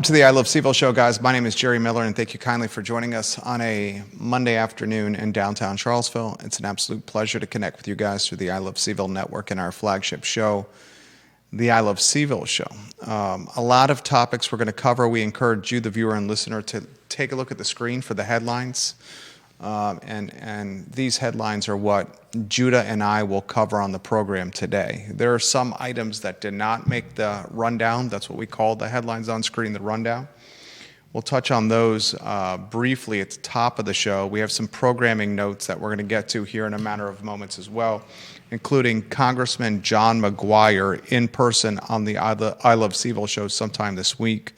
To the I Love CVille Show, guys. My name is Jerry Miller, and thank you kindly for joining us on a Monday afternoon in downtown Charlottesville. It's an absolute pleasure to connect with you guys through the I Love CVille Network and our flagship show, the I Love CVille Show. A lot of topics we're going to cover. We encourage you, the viewer and listener, to take a look at the screen for the headlines. And these headlines are what Judah and I will cover on the program today. There are some items that did not make the rundown. That's what we call the headlines on screen, the rundown. We'll touch on those briefly at the top of the show. We have some programming notes that we're going to get to here in a matter of moments as well, including Congressman John McGuire in person on the I Love CVille Show sometime this week.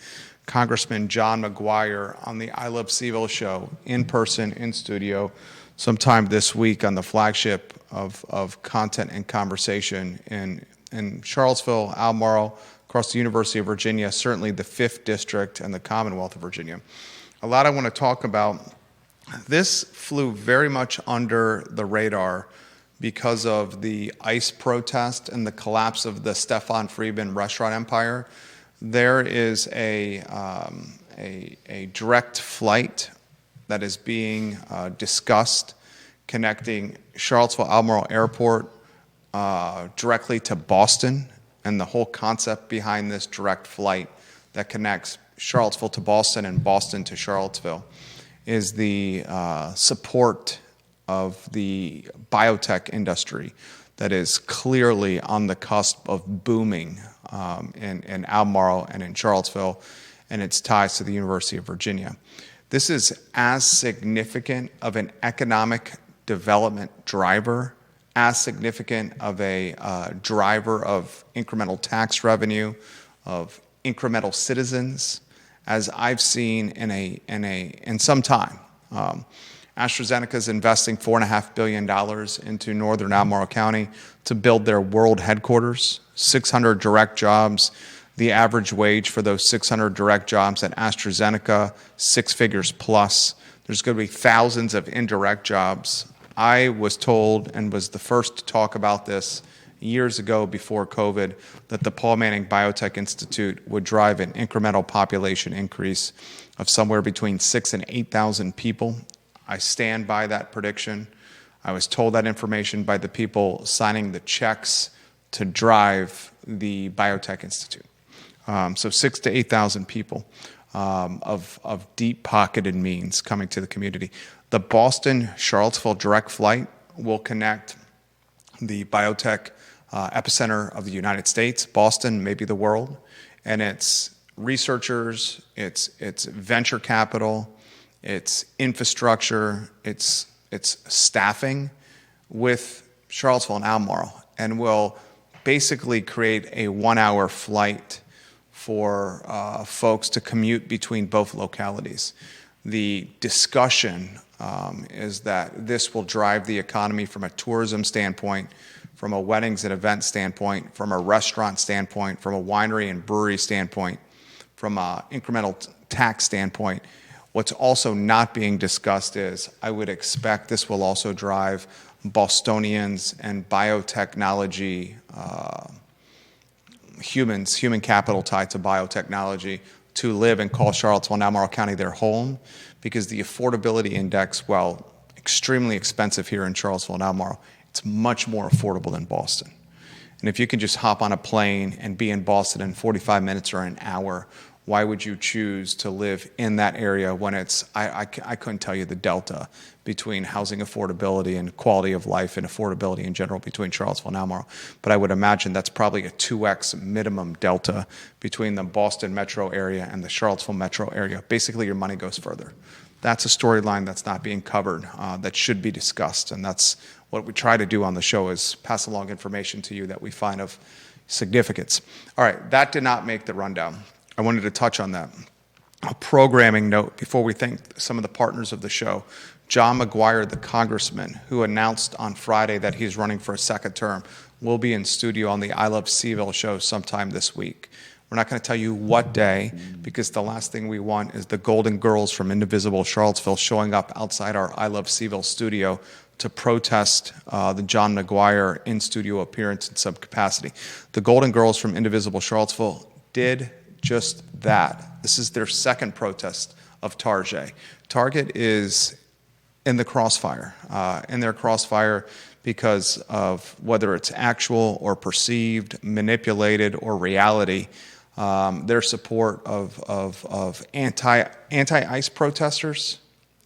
Congressman John McGuire on the I Love CVille Show in person, in studio, sometime this week on the flagship of content and conversation in Charlottesville, Albemarle, across the University of Virginia, certainly the 5th District and the Commonwealth of Virginia. A lot I want to talk about. This flew very much under the radar because of the ICE protest and the collapse of the Stefan Friedman restaurant empire. There is a direct flight that is being discussed connecting Charlottesville Albemarle Airport directly to Boston, and the whole concept behind this direct flight that connects Charlottesville to Boston and Boston to Charlottesville is the support of the biotech industry that is clearly on the cusp of booming in Albemarle and in Charlottesville, and its ties to the University of Virginia. This is as significant of an economic development driver, as significant of a driver of incremental tax revenue, of incremental citizens, as I've seen in some time. AstraZeneca is investing $4.5 billion into northern Albemarle County to build their world headquarters, 600 direct jobs. The average wage for those 600 direct jobs at AstraZeneca, 6 figures plus. There's going to be thousands of indirect jobs. I was told, and was the first to talk about this years ago before COVID, that the Paul Manning Biotech Institute would drive an incremental population increase of somewhere between 6,000 and 8,000 people. I stand by that prediction. I was told that information by the people signing the checks to drive the Biotech Institute. So 6,000 to 8,000 people of deep-pocketed means coming to the community. The Boston-Charlottesville direct flight will connect the biotech epicenter of the United States, Boston, maybe the world, and its researchers, its venture capital, its infrastructure, its staffing with Charlottesville and Albemarle, and will basically create a 1-hour flight for folks to commute between both localities. The discussion is that this will drive the economy from a tourism standpoint, from a weddings and events standpoint, from a restaurant standpoint, from a winery and brewery standpoint, from an incremental tax standpoint. What's also not being discussed is I would expect this will also drive Bostonians and biotechnology human capital tied to biotechnology to live and call Charlottesville and Albemarle County their home, because the affordability index, while extremely expensive here in Charlottesville and Albemarle, it's much more affordable than Boston. And if you can just hop on a plane and be in Boston in 45 minutes or an hour, why would you choose to live in that area when it's, I couldn't tell you the delta between housing affordability and quality of life and affordability in general between Charlottesville and Albemarle. But I would imagine that's probably a 2x minimum delta between the Boston metro area and the Charlottesville metro area. Basically, your money goes further. That's a storyline that's not being covered, that should be discussed. And that's what we try to do on the show, is pass along information to you that we find of significance. All right, that did not make the rundown. I wanted to touch on that. A programming note before we thank some of the partners of the show. John McGuire, the congressman, who announced on Friday that he's running for a second term, will be in studio on the I Love CVille Show sometime this week. We're not going to tell you what day, because the last thing we want is the Golden Girls from Indivisible Charlottesville showing up outside our I Love CVille studio to protest the John McGuire in-studio appearance in some capacity. The Golden Girls from Indivisible Charlottesville did just that. This is their second protest of Target. Target is in the crossfire, because of whether it's actual or perceived, manipulated, or reality. Their support of anti-ICE protesters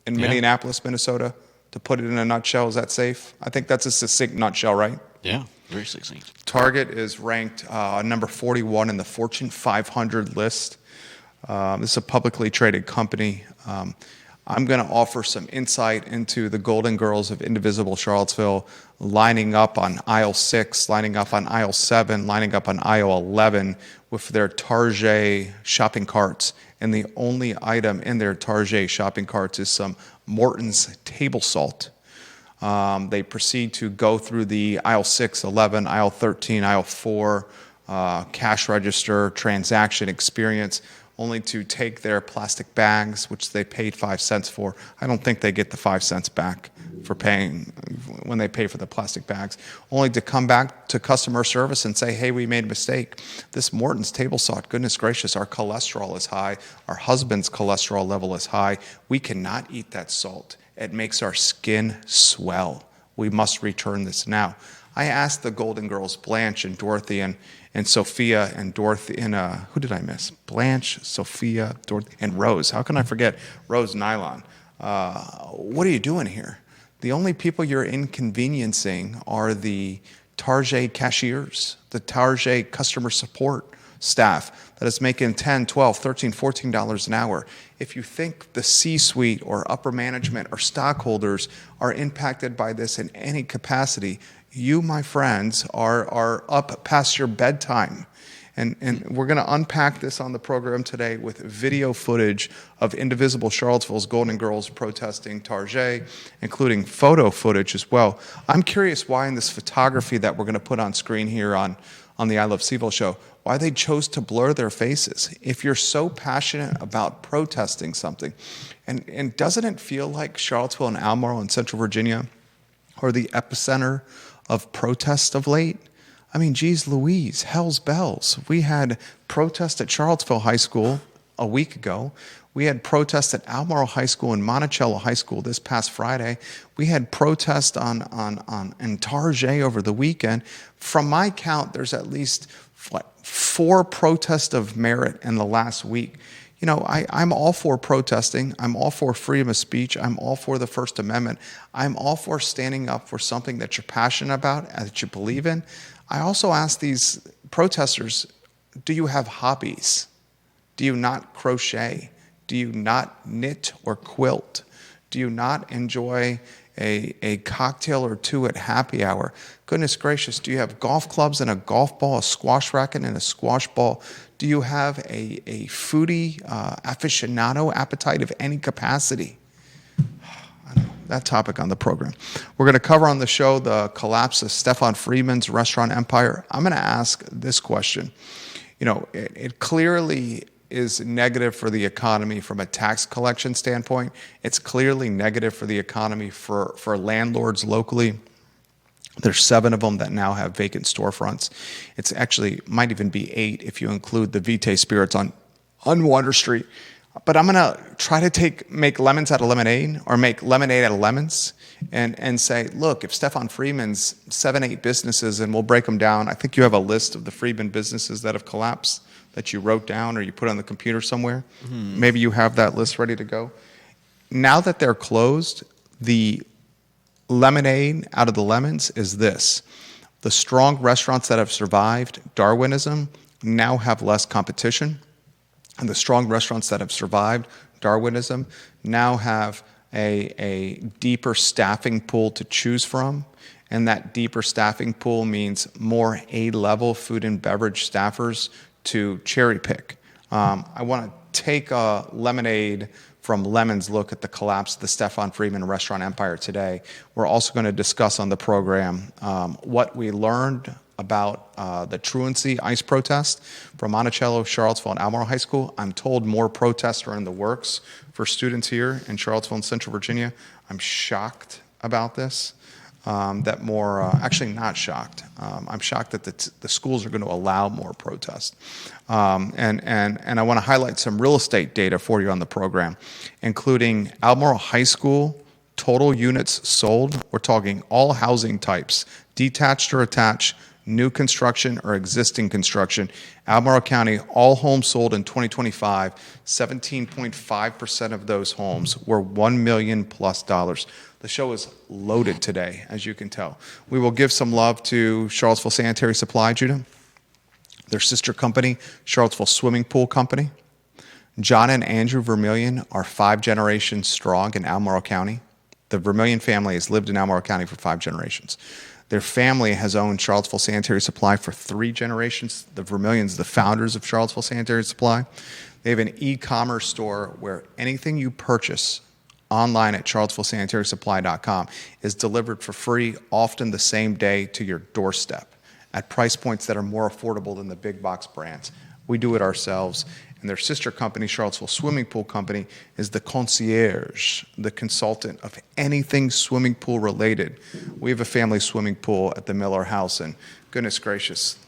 in Minneapolis, Minnesota. To put it in a nutshell, is that safe? I think that's a succinct nutshell, right? Yeah, very succinct. Target is ranked number 41 in the Fortune 500 list. This is a publicly traded company. I'm going to offer some insight into the Golden Girls of Indivisible Charlottesville lining up on aisle 6, lining up on aisle 7, lining up on aisle 11 with their Target shopping carts. And the only item in their Target shopping carts is some Morton's table salt. They proceed to go through the aisle 6, 11, aisle 13, aisle 4, cash register, transaction experience, only to take their plastic bags, which they paid 5 cents for. I don't think they get the 5 cents back for paying when they pay for the plastic bags, only to come back to customer service and say, hey, we made a mistake. This Morton's table salt, goodness gracious, our cholesterol is high. Our husband's cholesterol level is high. We cannot eat that salt. It makes our skin swell. We must return this now. I asked the Golden Girls, Blanche and Dorothy and Sophia and Dorothy and who did I miss? Blanche, Sophia, Dorothy, and Rose. How can I forget Rose Nylon? What are you doing here? The only people you're inconveniencing are the Target cashiers, the Target customer support staff that is making $10, $12, $13, $14 an hour. If you think the C-suite or upper management or stockholders are impacted by this in any capacity, you, my friends, are up past your bedtime. And we're going to unpack this on the program today with video footage of Indivisible Charlottesville's Golden Girls protesting Target, including photo footage as well. I'm curious why in this photography that we're going to put on screen here on the I Love CVille show, why they chose to blur their faces. If you're so passionate about protesting something, and doesn't it feel like Charlottesville and Albemarle and Central Virginia are the epicenter of protest of late? I mean, geez Louise, hell's bells. We had protests at Charlottesville High School a week ago. We had protests at Albemarle High School and Monticello High School this past Friday. We had protests in Target over the weekend. From my count, there's at least 4 protests of merit in the last week. You know, I'm all for protesting. I'm all for freedom of speech. I'm all for the First Amendment. I'm all for standing up for something that you're passionate about, that you believe in. I also ask these protesters, do you have hobbies? Do you not crochet? Do you not knit or quilt? Do you not enjoy a cocktail or two at happy hour? Goodness gracious, do you have golf clubs and a golf ball, a squash racket and a squash ball? Do you have a foodie aficionado appetite of any capacity? I don't know, that topic on the program. We're going to cover on the show the collapse of Stefan Friedman's restaurant empire. I'm going to ask this question. You know, it clearly is negative for the economy from a tax collection standpoint. It's clearly negative for the economy for landlords locally. There's 7 of them that now have vacant storefronts. It's actually might even be 8 if you include the Vitae Spirits on Water Street. But I'm going to try to make lemons out of lemonade or make lemonade out of lemons and say, look, if Stefan Friedman's 7, 8 businesses, and we'll break them down. I think you have a list of the Friedman businesses that have collapsed that you wrote down or you put on the computer somewhere. Mm-hmm. Maybe you have that list ready to go. Now that they're closed, the lemonade out of the lemons is this. The strong restaurants that have survived Darwinism now have less competition. And the strong restaurants that have survived Darwinism now have a deeper staffing pool to choose from. And that deeper staffing pool means more A-level food and beverage staffers to cherry pick. I want to take a lemonade from Lemon's look at the collapse of the Stefan Friedman restaurant empire today. We're also going to discuss on the program what we learned about the Truancy ICE protest from Monticello, Charlottesville, and Albemarle High School. I'm told more protests are in the works for students here in Charlottesville and Central Virginia. I'm shocked about this. that more, actually not shocked. I'm shocked that the schools are going to allow more protest. And I want to highlight some real estate data for you on the program, including Albemarle High School total units sold. We're talking all housing types, detached or attached, new construction or existing construction. Albemarle County, all homes sold in 2025, 17.5% of those homes were $1 million plus. The show is loaded today, as you can tell. We will give some love to Charlottesville Sanitary Supply, Judah, their sister company, Charlottesville Swimming Pool Company. John and Andrew Vermillion are 5 generations strong in Albemarle County. The Vermillion family has lived in Albemarle County for 5 generations. Their family has owned Charlottesville Sanitary Supply for 3 generations. The Vermillions, the founders of Charlottesville Sanitary Supply. They have an e-commerce store where anything you purchase online at charlottesvillesanitarysupply.com is delivered for free, often the same day to your doorstep at price points that are more affordable than the big box brands. We do it ourselves. And their sister company, Charlottesville Swimming Pool Company, is the concierge, the consultant of anything swimming pool related. We have a family swimming pool at the Miller House, and goodness gracious,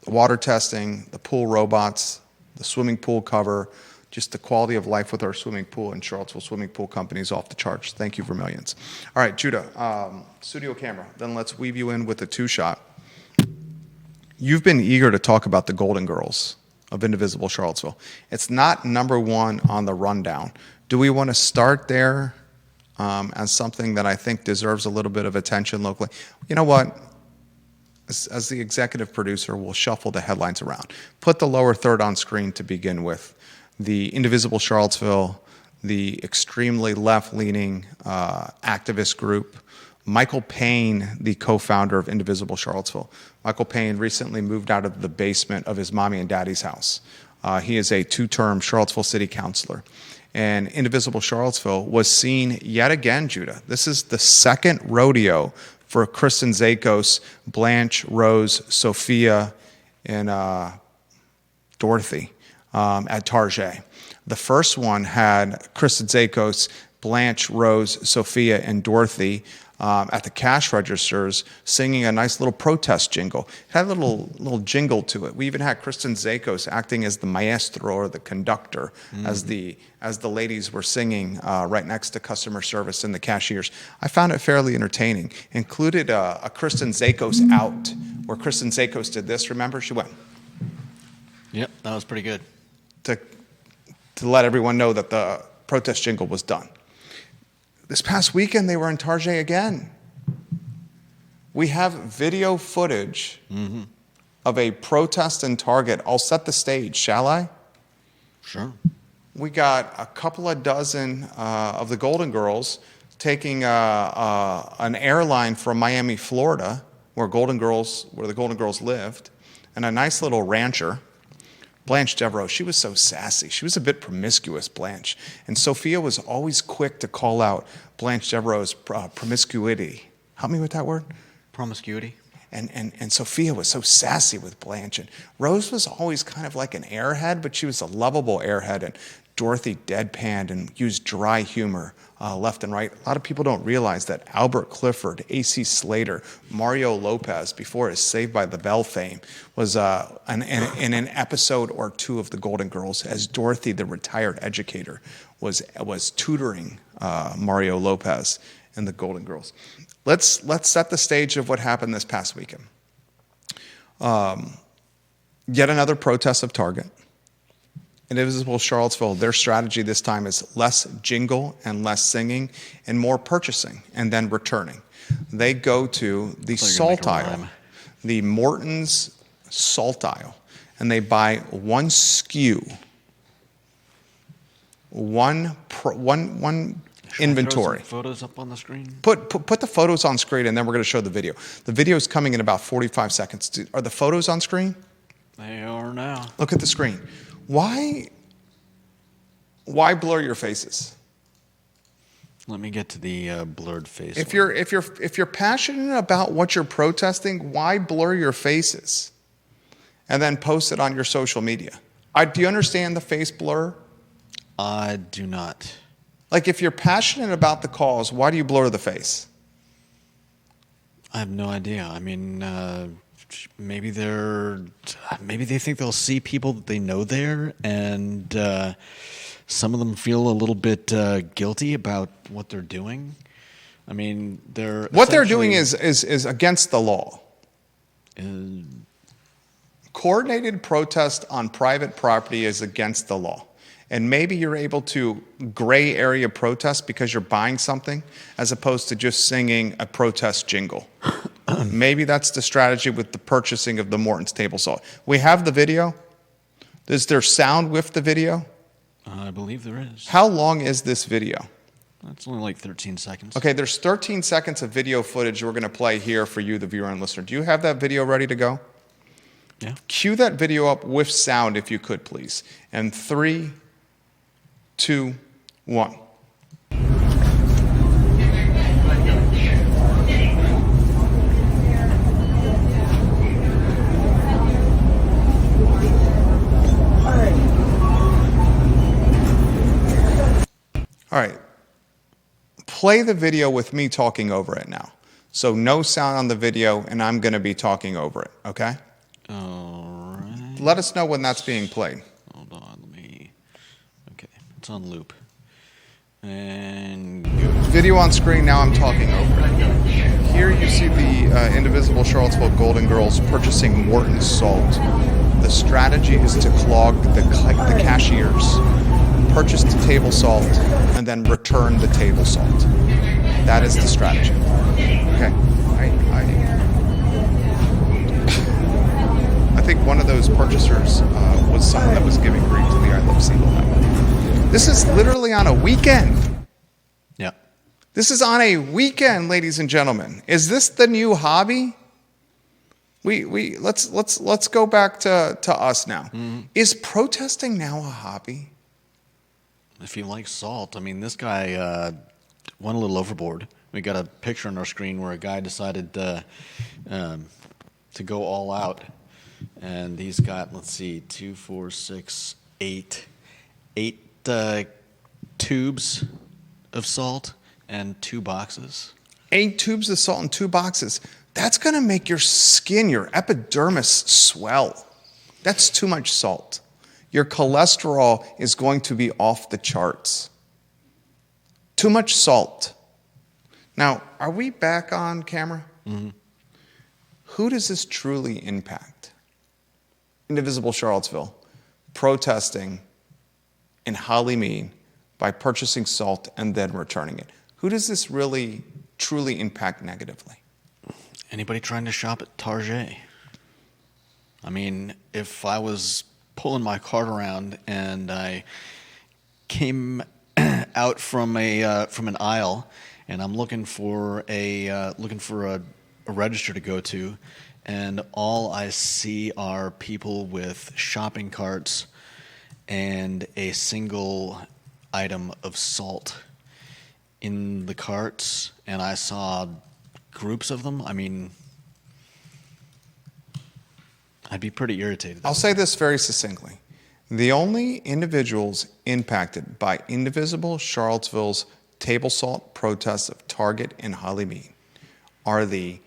the water testing, the pool robots, the swimming pool cover, just the quality of life with our swimming pool and Charlottesville Swimming Pool Company is off the charts. Thank you, Vermillions. All right, Judah, studio camera. Then let's weave you in with the 2-shot. You've been eager to talk about the Golden Girls of Indivisible Charlottesville. It's not number 1 on the rundown. Do we want to start there as something that I think deserves a little bit of attention locally? You know what? As the executive producer, we'll shuffle the headlines around. Put the lower third on screen to begin with. The Indivisible Charlottesville, the extremely left-leaning activist group, Michael Payne, the co-founder of Indivisible Charlottesville. Michael Payne recently moved out of the basement of his mommy and daddy's house. He is a 2-term Charlottesville city councilor. And Indivisible Charlottesville was seen yet again, Judah. This is the second rodeo for Kristen Zakos, Blanche, Rose, Sophia, and Dorothy at Target. The first one had Kristen Zakos, Blanche, Rose, Sophia, and Dorothy at the cash registers singing a nice little protest jingle. It had a little jingle to it. We even had Kristen Zakos acting as the maestro or the conductor as the ladies were singing right next to customer service and the cashiers. I found it fairly entertaining. Included a Kristen Zakos out where Kristen Zakos did this. Remember? She went. Yep, that was pretty good. To let everyone know that the protest jingle was done. This past weekend, they were in Target again. We have video footage of a protest in Target. I'll set the stage, shall I? Sure. We got a couple of dozen of the Golden Girls taking an airline from Miami, Florida, where the Golden Girls lived, and a nice little rancher. Blanche Devereaux, she was so sassy. She was a bit promiscuous, Blanche. And Sophia was always quick to call out Blanche Devereaux's promiscuity. Help me with that word? Promiscuity. And Sophia was so sassy with Blanche. And Rose was always kind of like an airhead, but she was a lovable airhead. And Dorothy deadpanned and used dry humor left and right. A lot of people don't realize that Albert Clifford, A.C. Slater, Mario Lopez, before his Saved by the Bell fame, was in an episode or 2 of The Golden Girls as Dorothy, the retired educator, was tutoring Mario Lopez in The Golden Girls. Let's set the stage of what happened this past weekend. Yet another protest of Target. Indivisible Charlottesville, their strategy this time is less jingle and less singing and more purchasing and then returning. They go to the salt aisle, the Morton's salt aisle, and they buy one SKU, one inventory. Throw some photos up on the screen. Put the photos on screen, and then we're going to show the video. The video is coming in about 45 seconds. Are the photos on screen? They are now. Look at the screen. Why blur your faces? Let me get to the blurred face. If you're passionate about what you're protesting, why blur your faces and then post it on your social media? Do you understand the face blur? I do not. Like, if you're passionate about the cause, why do you blur the face? I have no idea. I mean, maybe maybe they think they'll see people that they know there, and some of them feel a little bit guilty about what they're doing. I mean, what they're doing is against the law. Coordinated protest on private property is against the law. And maybe you're able to gray area protest because you're buying something as opposed to just singing a protest jingle. Maybe that's the strategy with the purchasing of the Morton's table salt. We have the video. Is there sound with the video? I believe there is. How long is this video? That's only like 13 seconds. Okay, there's 13 seconds of video footage we're going to play here for you, the viewer and listener. Do you have that video ready to go? Yeah. Cue that video up with sound, if you could, please. And 3, 2, 1. All right. Play the video with me talking over it now. So no sound on the video, and I'm going to be talking over it, okay? All right. Let us know when that's being played. Hold on, okay, it's on loop. And video on screen, now I'm talking over it. Here you see the Indivisible Charlottesville Golden Girls purchasing Morton's salt. The strategy is to clog the cashiers, purchase the table salt, and then return the table salt. That is the strategy. Okay? I think one of those purchasers was someone that was giving grief to the I Love CVille Network. This is literally on a weekend. Yeah. This is on a weekend, ladies and gentlemen. Is this the new hobby? Let's go back to us now. Mm-hmm. Is protesting now a hobby? If you like salt, I mean, this guy went a little overboard. We got a picture on our screen where a guy decided to go all out, and he's got, let's see, 2, 4, 6, 8 tubes of salt and 2 boxes. 8 tubes of salt and 2 boxes. That's going to make your skin, your epidermis, swell. That's too much salt. Your cholesterol is going to be off the charts. Too much salt. Now, are we back on camera? Mm-hmm. Who does this truly impact? Indivisible Charlottesville protesting in Hollymead by purchasing salt and then returning it. Who does this really, truly impact negatively? Anybody trying to shop at Target. I mean, if I was pulling my cart around and I came out from an aisle and I'm looking for a register to go to, and all I see are people with shopping carts and a single item of salt in the carts, and I saw groups of them, I mean, I'd be pretty irritated. I'll say this very succinctly. The only individuals impacted by Indivisible Charlottesville's table salt protests of Target and Hollymead are the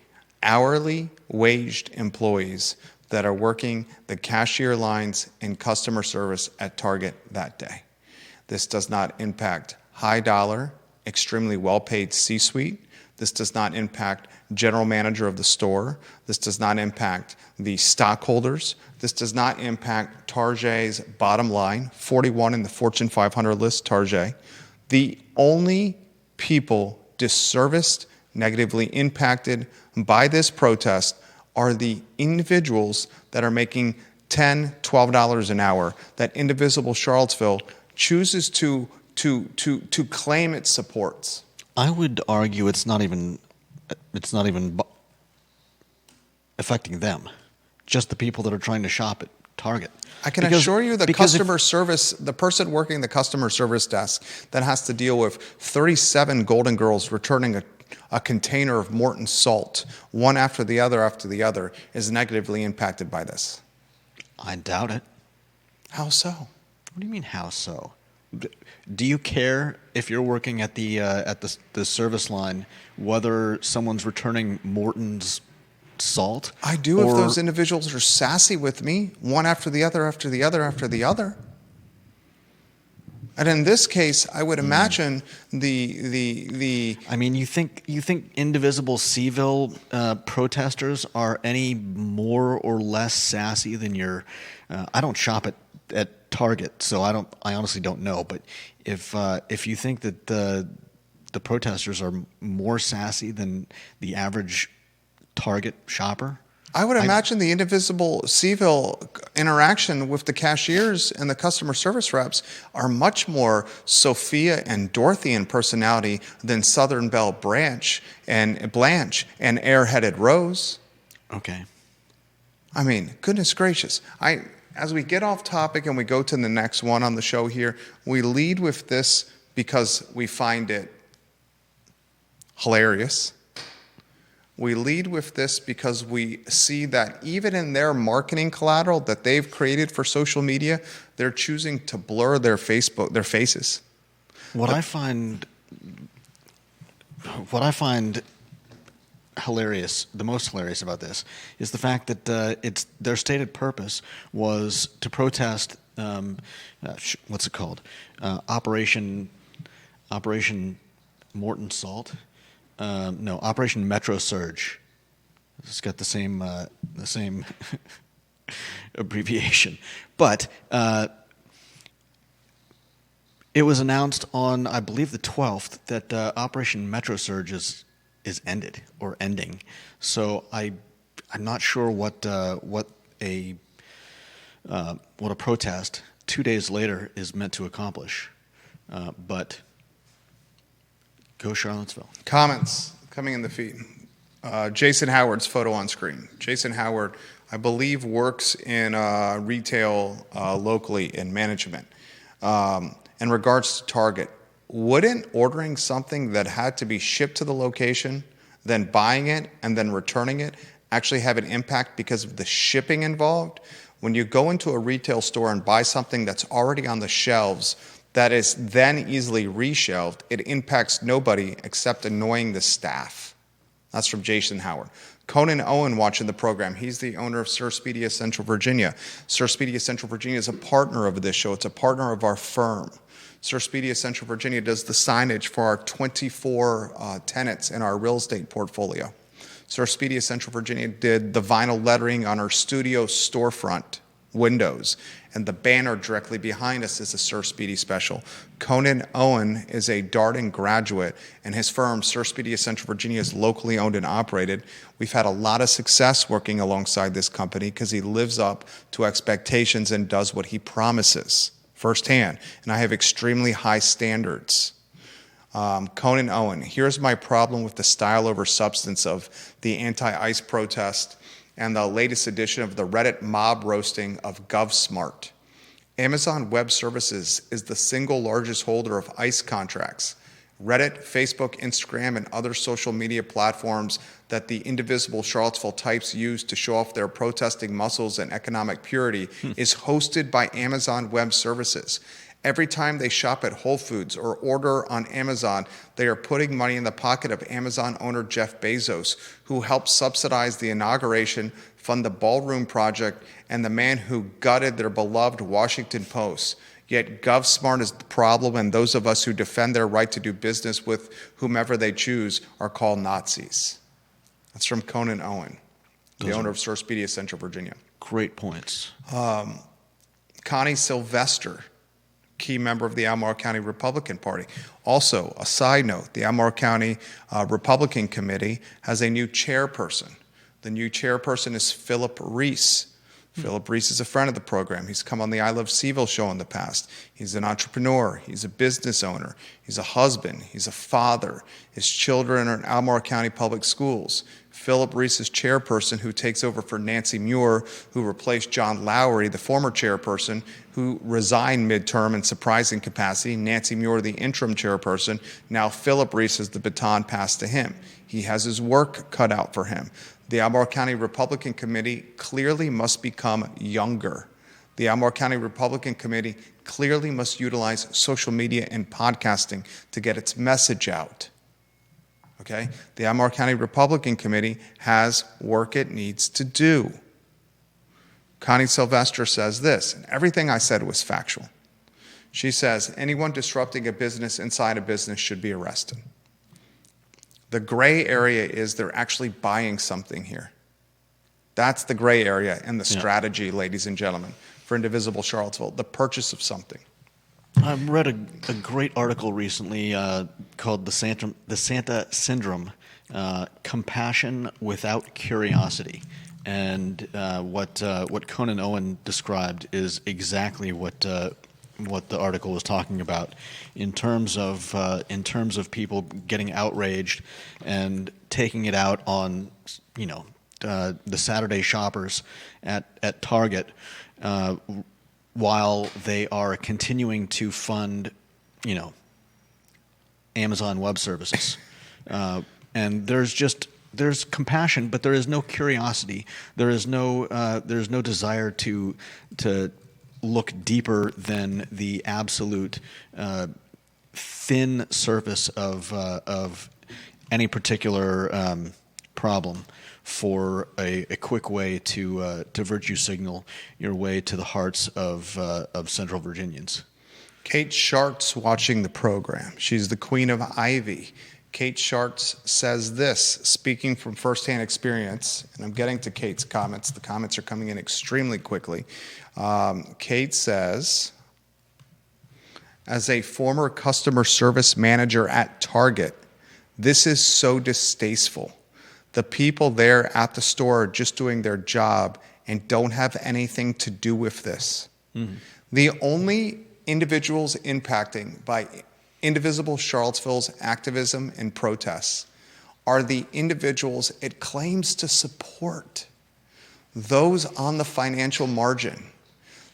hourly waged employees that are working the cashier lines and customer service at Target that day. This does not impact high dollar, extremely well-paid C-suite. This does not impact general manager of the store. This does not impact the stockholders. This does not impact Target's bottom line, 41 in the Fortune 500 list, Target. The only people disserviced, negatively impacted by this protest are the individuals that are making $10, $12 an hour that Indivisible Charlottesville chooses to claim it supports. I would argue it's not even affecting them, just the people that are trying to shop at Target. I can assure you the customer service, the person working the customer service desk that has to deal with 37 Golden Girls returning a container of Morton salt, one after the other, is negatively impacted by this. I doubt it. How so? What do you mean, how so? do you care if you're working at the service line whether someone's returning Morton's salt? I do if or- those individuals are sassy with me, one after the other, after the other, after the other. And in this case, I would imagine the I mean, you think Indivisible CVille protesters are any more or less sassy than your? I don't shop at Target, so I honestly don't know. But if you think that the protesters are more sassy than the average Target shopper, I would imagine the Indivisible CVille interaction with the cashiers and the customer service reps are much more Sophia and Dorothy in personality than Southern Belle Blanche and Airheaded Rose. okay. I mean, goodness gracious. As we get off topic and we go to the next one on the show here, we lead with this because we find it hilarious. We lead with this because we see that even in their marketing collateral that they've created for social media, they're choosing to blur their faces. What I find hilarious, the most hilarious about this, is the fact that it's their stated purpose was to protest. What's it called? Operation Morton Salt. No, Operation Metro Surge. It's got the same abbreviation, but it was announced on, I believe, the 12th that Operation Metro Surge is ended or ending. So I'm not sure what a protest 2 days later is meant to accomplish, but. Go Charlottesville. Comments coming in the feed. Jason Howard's photo on screen. Jason Howard, I believe, works in retail locally in management. In regards to Target, wouldn't ordering something that had to be shipped to the location, then buying it, and then returning it actually have an impact because of the shipping involved? When you go into a retail store and buy something that's already on the shelves, that is then easily reshelved, it impacts nobody except annoying the staff. That's from Jason Howard. Conan Owen watching the program. He's the owner of Sir Speedy of Central Virginia. Sir Speedy of Central Virginia is a partner of this show. It's a partner of our firm. Sir Speedy of Central Virginia does the signage for our 24 tenants in our real estate portfolio. Sir Speedy of Central Virginia did the vinyl lettering on our studio storefront windows, and the banner directly behind us is a Sir Speedy special. Conan Owen is a Darden graduate, and his firm, Sir Speedy of Central Virginia, is locally owned and operated. We've had a lot of success working alongside this company because he lives up to expectations and does what he promises firsthand, and I have extremely high standards. Conan Owen, here's my problem with the style over substance of the anti-ICE protest and the latest edition of the Reddit mob roasting of GovSmart. Amazon Web Services is the single largest holder of ICE contracts. Reddit, Facebook, Instagram, and other social media platforms that the Indivisible Charlottesville types use to show off their protesting muscles and economic purity is hosted by Amazon Web Services. Every time they shop at Whole Foods or order on Amazon, they are putting money in the pocket of Amazon owner Jeff Bezos, who helped subsidize the inauguration, fund the Ballroom Project, and the man who gutted their beloved Washington Post. Yet GovSmart is the problem, and those of us who defend their right to do business with whomever they choose are called Nazis. That's from Conan Owen, the owner of Sir Speedy of Central Virginia. Great points. Connie Sylvester, key member of the Albemarle County Republican Party. Also, a side note, the Albemarle County Republican Committee has a new chairperson. The new chairperson is Philip Reese. Philip Reese is a friend of the program. He's come on the I Love CVille show in the past. He's an entrepreneur. He's a business owner. He's a husband. He's a father. His children are in Albemarle County Public Schools. Philip Reese is chairperson who takes over for Nancy Muir, who replaced John Lowry, the former chairperson, who resigned midterm in surprising capacity. Nancy Muir, the interim chairperson. Now Philip Reese has the baton passed to him. He has his work cut out for him. The Albemarle County Republican Committee clearly must become younger. The Albemarle County Republican Committee clearly must utilize social media and podcasting to get its message out. Okay? The Albemarle County Republican Committee has work it needs to do. Connie Sylvester says this, and everything I said was factual. She says, anyone disrupting a business inside a business should be arrested. The gray area is they're actually buying something here. That's the gray area and the strategy, ladies and gentlemen, for Indivisible Charlottesville, the purchase of something. I read a great article recently called The Santa Syndrome, Compassion Without Curiosity. And what Conan Owen described is exactly what the article was talking about in terms of people getting outraged and taking it out on the Saturday shoppers at Target while they are continuing to fund Amazon Web Services. And there's compassion, but there is no curiosity. There's no desire to look deeper than the absolute thin surface of any particular problem for a quick way to virtue signal your way to the hearts of Central Virginians. Kate Schartz watching the program. She's the queen of Ivy. Kate Schartz says this, speaking from firsthand experience, and I'm getting to Kate's comments. The comments are coming in extremely quickly. Kate says, as a former customer service manager at Target, this is so distasteful. The people there at the store are just doing their job and don't have anything to do with this. Mm-hmm. The only individuals impacting by Indivisible Charlottesville's activism and protests are the individuals it claims to support, those on the financial margin.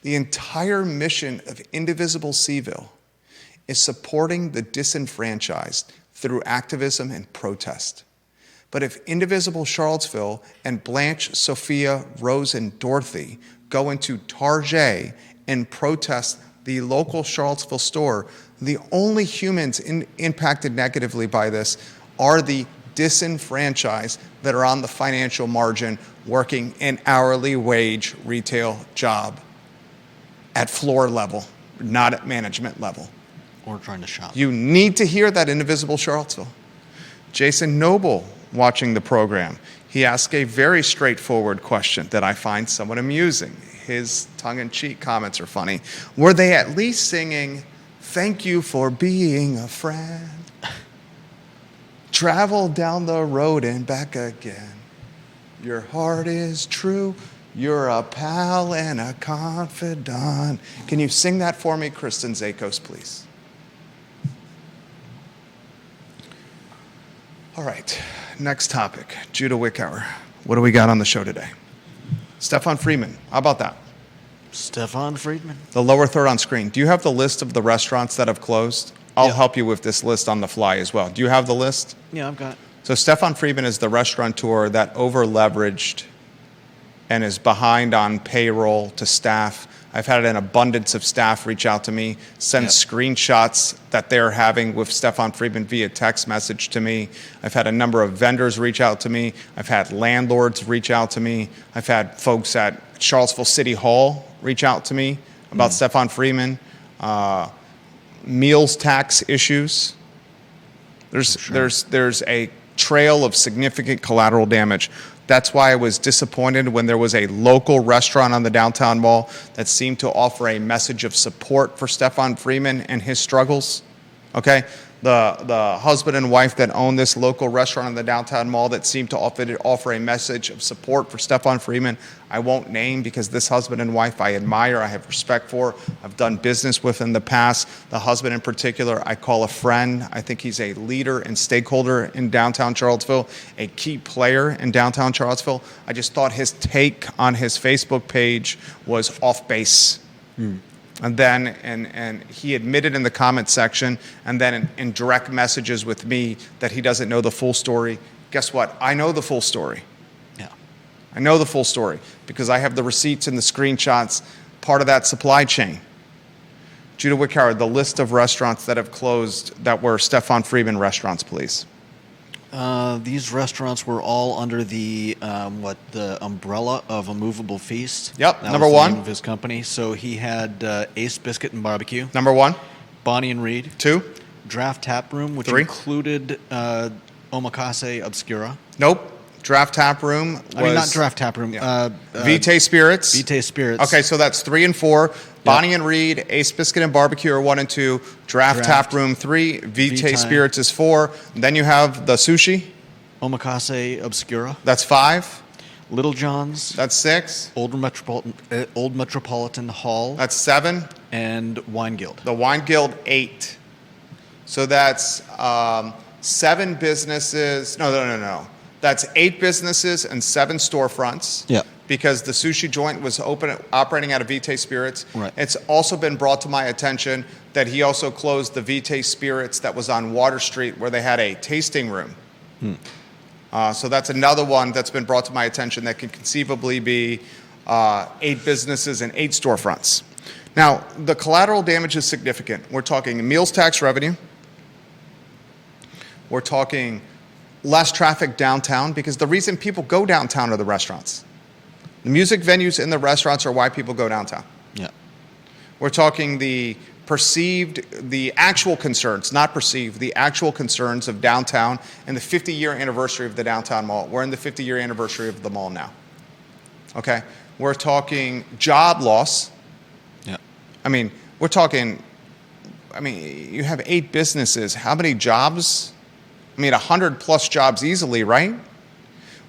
The entire mission of Indivisible CVille is supporting the disenfranchised through activism and protest. But if Indivisible Charlottesville and Blanche, Sophia, Rose, and Dorothy go into Target and protest the local Charlottesville store, the only humans impacted negatively by this are the disenfranchised that are on the financial margin working an hourly wage retail job at floor level, not at management level. Or trying to shop. You need to hear that, Indivisible Charlottesville. Jason Noble watching the program. He asked a very straightforward question that I find somewhat amusing. His tongue-in-cheek comments are funny. Were they at least singing, "Thank you for being a friend. Travel down the road and back again. Your heart is true. You're a pal and a confidant." Can you sing that for me, Kristen Zakos, please? All right, next topic, Judah Wickower. What do we got on the show today? Stefan Friedman, how about that? Stefan Friedman. The lower third on screen. Do you have the list of the restaurants that have closed? I'll help you with this list on the fly as well. Do you have the list? Yeah, I've got it. So Stefan Friedman is the restaurateur that over-leveraged and is behind on payroll to staff. I've had an abundance of staff reach out to me, send screenshots that they're having with Stefan Friedman via text message to me. I've had a number of vendors reach out to me. I've had landlords reach out to me. I've had folks at Charlottesville City Hall reach out to me about Stefan Friedman. Meals tax issues. There's a trail of significant collateral damage. That's why I was disappointed when there was a local restaurant on the downtown mall that seemed to offer a message of support for Stefan Friedman and his struggles. Okay? The husband and wife that own this local restaurant on the downtown mall that seemed to offer a message of support for Stefan Friedman. I won't name because this husband and wife I admire, I have respect for. I've done business with in the past. The husband in particular, I call a friend. I think he's a leader and stakeholder in downtown Charlottesville, a key player in downtown Charlottesville. I just thought his take on his Facebook page was off base. And then, and he admitted in the comment section, and then in direct messages with me that he doesn't know the full story. Guess what? I know the full story. Yeah. I know the full story because I have the receipts and the screenshots part of that supply chain. Judah Wickhauer, the list of restaurants that have closed that were Stefan Friedman restaurants, please. These restaurants were all under the umbrella of A Movable Feast. Yep, That number was the one. name of his company. So he had Ace Biscuit and Barbecue, Number 1, Bonnie and Reed, 2, Draft Tap Room, which 3. included Omakase Obscura. nope. Draft Tap Room was... I mean, not Draft Tap Room. Vitae Spirits. Vitae Spirits. Okay, so that's 3 and 4. Bonnie and Reed, Ace Biscuit and Barbecue are 1 and 2. Draft Tap Room 3. Vitae Spirits is 4. Then you have the sushi. Omakase Obscura. That's 5. Little John's. That's 6. Old Metropolitan Hall. That's 7. And Wine Guild. The Wine Guild, 8. So that's 7 businesses. No. That's 8 businesses and 7 storefronts. Yeah. Because the sushi joint was operating out of Vitae Spirits. Right. It's also been brought to my attention that he also closed the Vitae Spirits that was on Water Street where they had a tasting room. So that's another one that's been brought to my attention that could conceivably be 8 businesses and 8 storefronts. Now, the collateral damage is significant. We're talking meals tax revenue. We're talking less traffic downtown, because the reason people go downtown are the restaurants. The music venues and the restaurants are why people go downtown. Yeah. We're talking the actual concerns, not perceived, the actual concerns of downtown and the 50-year anniversary of the downtown mall. We're in the 50-year anniversary of the mall now. Okay? We're talking job loss. Yeah. I mean, you have 8 businesses. How many jobs? 100 plus jobs easily, right?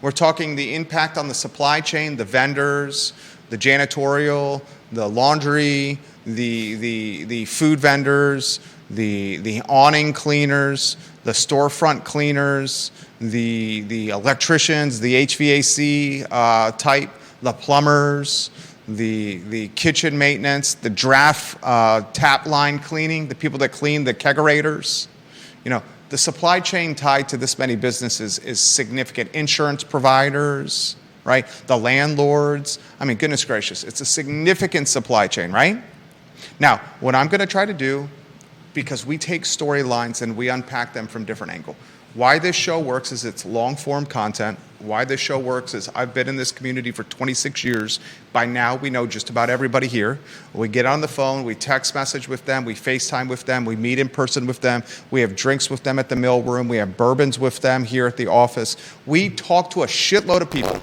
We're talking the impact on the supply chain, the vendors, the janitorial, the laundry, the food vendors, the awning cleaners, the storefront cleaners, the electricians, the HVAC type, the plumbers, the kitchen maintenance, the draft tap line cleaning, the people that clean the kegerators. The supply chain tied to this many businesses is significant. Insurance providers, right? The landlords. Goodness gracious, it's a significant supply chain, right? Now, what I'm going to try to do, because we take storylines and we unpack them from different angles. Why this show works is it's long-form content. Why this show works is I've been in this community for 26 years. By now, we know just about everybody here. We get on the phone, we text message with them, we FaceTime with them, we meet in person with them, we have drinks with them at the mill room, we have bourbons with them here at the office. We talk to a shitload of people.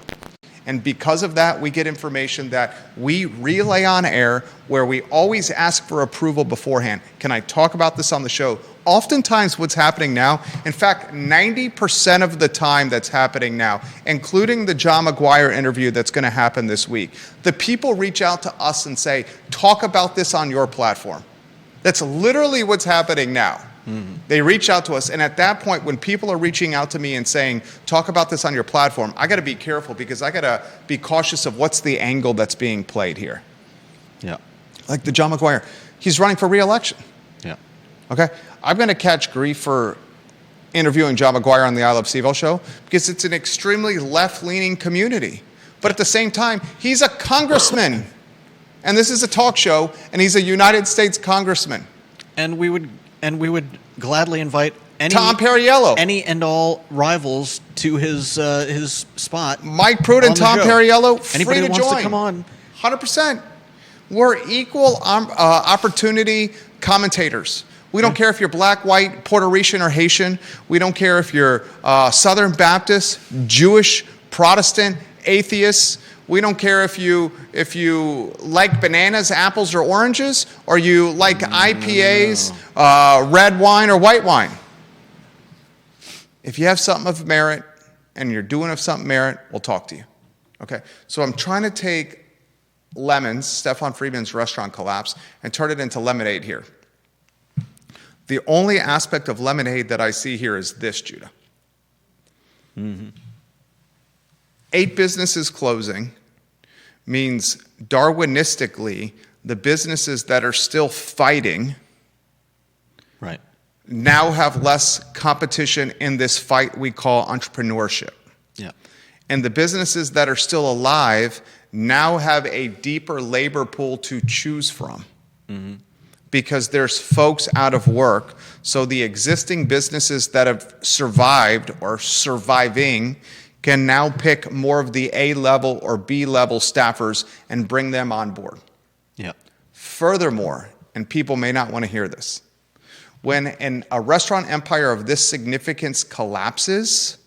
And because of that, we get information that we relay on air, where we always ask for approval beforehand. Can I talk about this on the show? Oftentimes what's happening now, in fact, 90% of the time that's happening now, including the John McGuire interview that's going to happen this week, the people reach out to us and say, talk about this on your platform. That's literally what's happening now. Mm-hmm. They reach out to us, and at that point, when people are reaching out to me and saying, talk about this on your platform, I got to be careful, because I got to be cautious of what's the angle that's being played here. Yeah. Like the John McGuire, he's running for re-election. Yeah. Okay? I'm going to catch grief for interviewing John McGuire on the I Love CVille show, because it's an extremely left-leaning community. But at the same time, he's a congressman. And this is a talk show, and he's a United States congressman. And we would gladly invite Tom Perriello, any and all rivals to his spot. Mike Pruitt and Tom Perriello, free Anybody to who wants join. to come on. 100%. We're equal opportunity commentators. We don't care if you're black, white, Puerto Rican, or Haitian. We don't care if you're Southern Baptist, Jewish, Protestant, atheist. We don't care if you like bananas, apples, or oranges, or you like IPAs, red wine, or white wine. If you have something of merit and you're doing of something merit, we'll talk to you. Okay? So I'm trying to take Lemons, Stefan Friedman's restaurant collapse, and turn it into lemonade here. The only aspect of lemonade that I see here is this, Judah. Mm-hmm. 8 businesses closing means Darwinistically, the businesses that are still fighting right now have less competition in this fight we call entrepreneurship. Yeah. And the businesses that are still alive now have a deeper labor pool to choose from because there's folks out of work. So the existing businesses that have survived or surviving can now pick more of the A-level or B-level staffers and bring them on board. Yeah. Furthermore, and people may not want to hear this, when a restaurant empire of this significance collapses,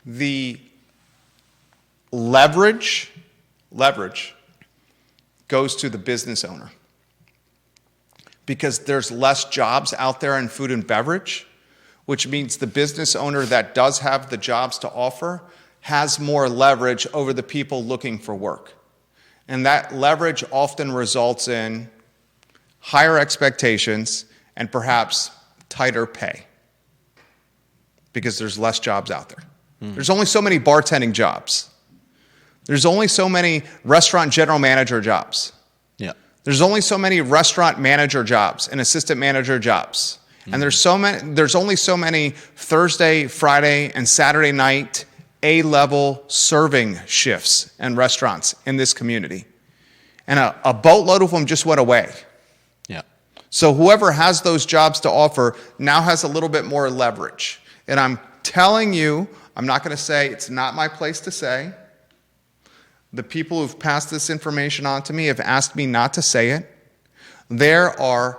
the leverage goes to the business owner. Because there's less jobs out there in food and beverage, which means the business owner that does have the jobs to offer has more leverage over the people looking for work. And that leverage often results in higher expectations and perhaps tighter pay because there's less jobs out there. There's only so many bartending jobs. There's only so many restaurant general manager jobs. Yeah. There's only so many restaurant manager jobs and assistant manager jobs. And there's only so many Thursday, Friday, and Saturday night A-level serving shifts and restaurants in this community. And a boatload of them just went away. Yeah. So whoever has those jobs to offer now has a little bit more leverage. And I'm telling you, I'm not going to say, it's not my place to say. The people who've passed this information on to me have asked me not to say it. There are,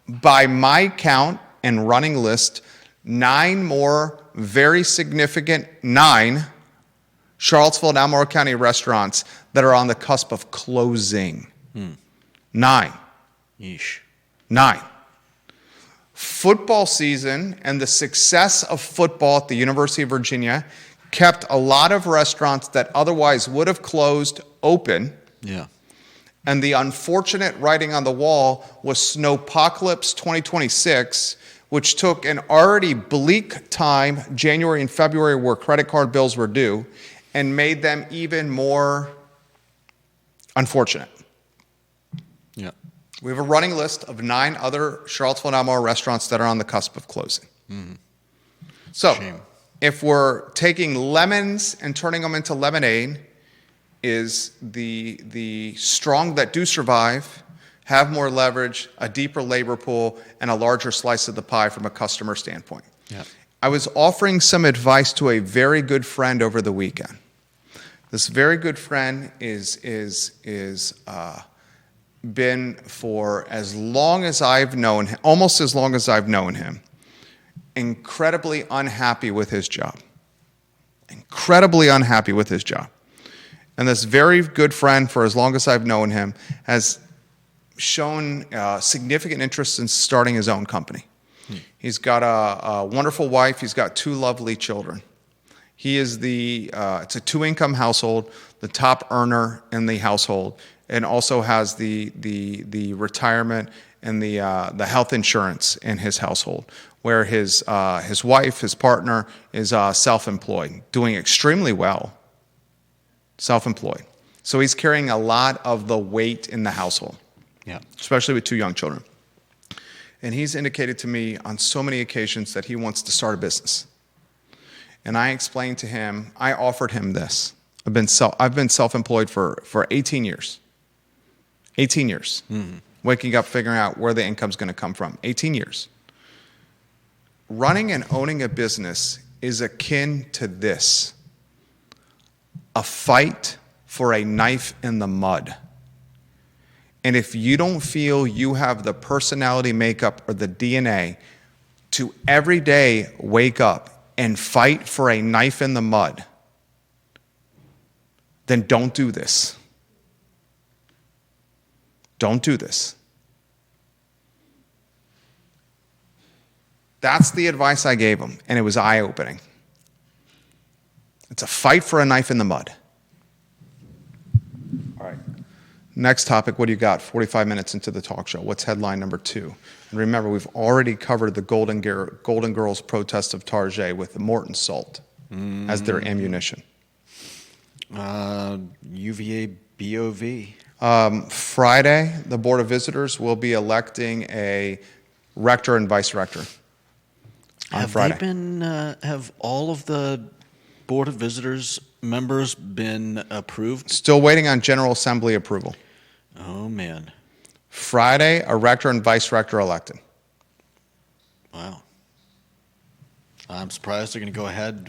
by my count and running list, 9 more very significant, 9 Charlottesville and Albemarle County restaurants that are on the cusp of closing. 9. Yeesh. 9. Football season and the success of football at the University of Virginia kept a lot of restaurants that otherwise would have closed open. Yeah. And the unfortunate writing on the wall was Snowpocalypse 2026, which took an already bleak time, January and February, where credit card bills were due, and made them even more unfortunate. Yeah. We have a running list of 9 other Charlottesville and Albemarle restaurants that are on the cusp of closing. So, Shame. if we're taking lemons and turning them into lemonade, is the strong that do survive have more leverage, a deeper labor pool, and a larger slice of the pie from a customer standpoint. Yeah. I was offering some advice to a very good friend over the weekend. This very good friend is been for as long as I've known him, almost as long as I've known him, incredibly unhappy with his job. Incredibly unhappy with his job. And this very good friend, for as long as I've known him, has shown significant interest in starting his own company. He's got a wonderful wife. He's got 2 lovely children. He is it's a 2-income household, the top earner in the household, and also has the retirement and the health insurance in his household, where his wife, his partner, is self-employed, doing extremely well. Self-employed. So he's carrying a lot of the weight in the household, Yeah. especially with 2 young children. And he's indicated to me on so many occasions that he wants to start a business. And I explained to him, I offered him this. I've been self-employed for 18 years. 18 years. Waking up, figuring out where the income's going to come from. 18 years. Running and owning a business is akin to this. A fight for a knife in the mud. And if you don't feel you have the personality makeup or the DNA to every day wake up and fight for a knife in the mud, then don't do this. Don't do this. That's the advice I gave him, and it was eye-opening. It's a fight for a knife in the mud. All right. Next topic, what do you got? 45 minutes into the talk show. What's headline number 2? And remember, we've already covered the Golden Girls protest of Target with the Morton salt as their ammunition. UVA BOV. Friday, the Board of Visitors will be electing a rector and vice-rector on Friday. Have all of the Board of Visitors members been approved? Still waiting on General Assembly approval. Oh, man. Friday, a rector and vice-rector elected. Wow. I'm surprised they're going to go ahead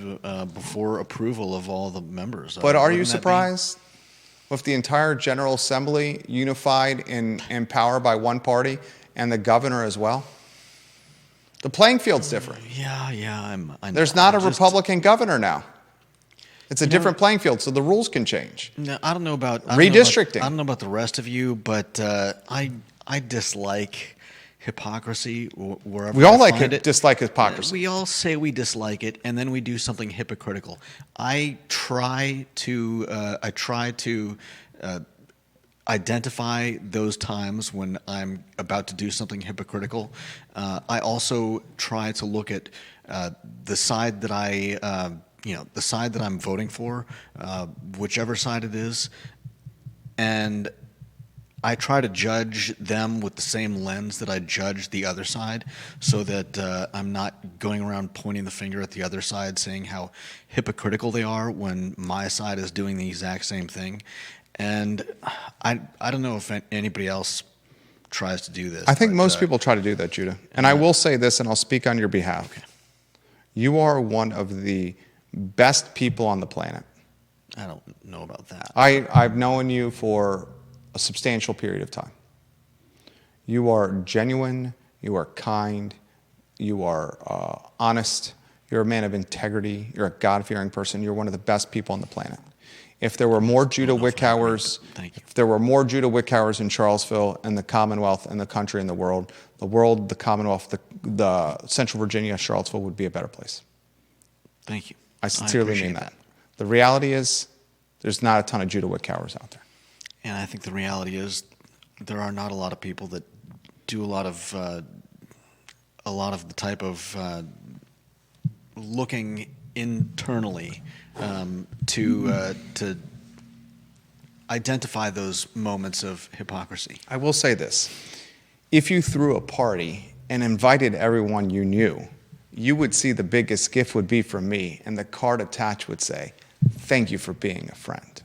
before approval of all the members. But are you Wouldn't that be- surprised with the entire General Assembly unified in power by one party and the governor as well? The playing field's different. Yeah, I know. There's not a Just- Republican governor now. It's a different playing field, so the rules can change. No, I don't know about Redistricting. I don't know about the rest of you, but I dislike hypocrisy wherever We all I find it. dislike hypocrisy. We all say we dislike it, and then we do something hypocritical. I try to identify those times when I'm about to do something hypocritical. I also try to look at the side that the side that I'm voting for, whichever side it is, and I try to judge them with the same lens that I judge the other side, so that I'm not going around pointing the finger at the other side, saying how hypocritical they are when my side is doing the exact same thing. And I don't know if anybody else tries to do this. I think but, most people try to do that, Judah. And I will say this, and I'll speak on your behalf. Okay. You are one of the best people on the planet. I don't know about that. I've known you for a substantial period of time. You are genuine, you are kind, you are honest, you're a man of integrity, you're a God-fearing person, you're one of the best people on the planet. If there were more Judah Wickhowers, Thank you. if there were more Judah Wickhowers in Charlottesville and the Commonwealth and the country and the world, the Commonwealth, the Central Virginia, Charlottesville would be a better place. Thank you. I sincerely appreciate mean that. The reality is there's not a ton of Judah Wickhowers out there. And I think the reality is there are not a lot of people that do a lot of the type of looking internally to identify those moments of hypocrisy. I will say this. If you threw a party and invited everyone you knew, you would see the biggest gift would be from me, and the card attached would say, "Thank you for being a friend."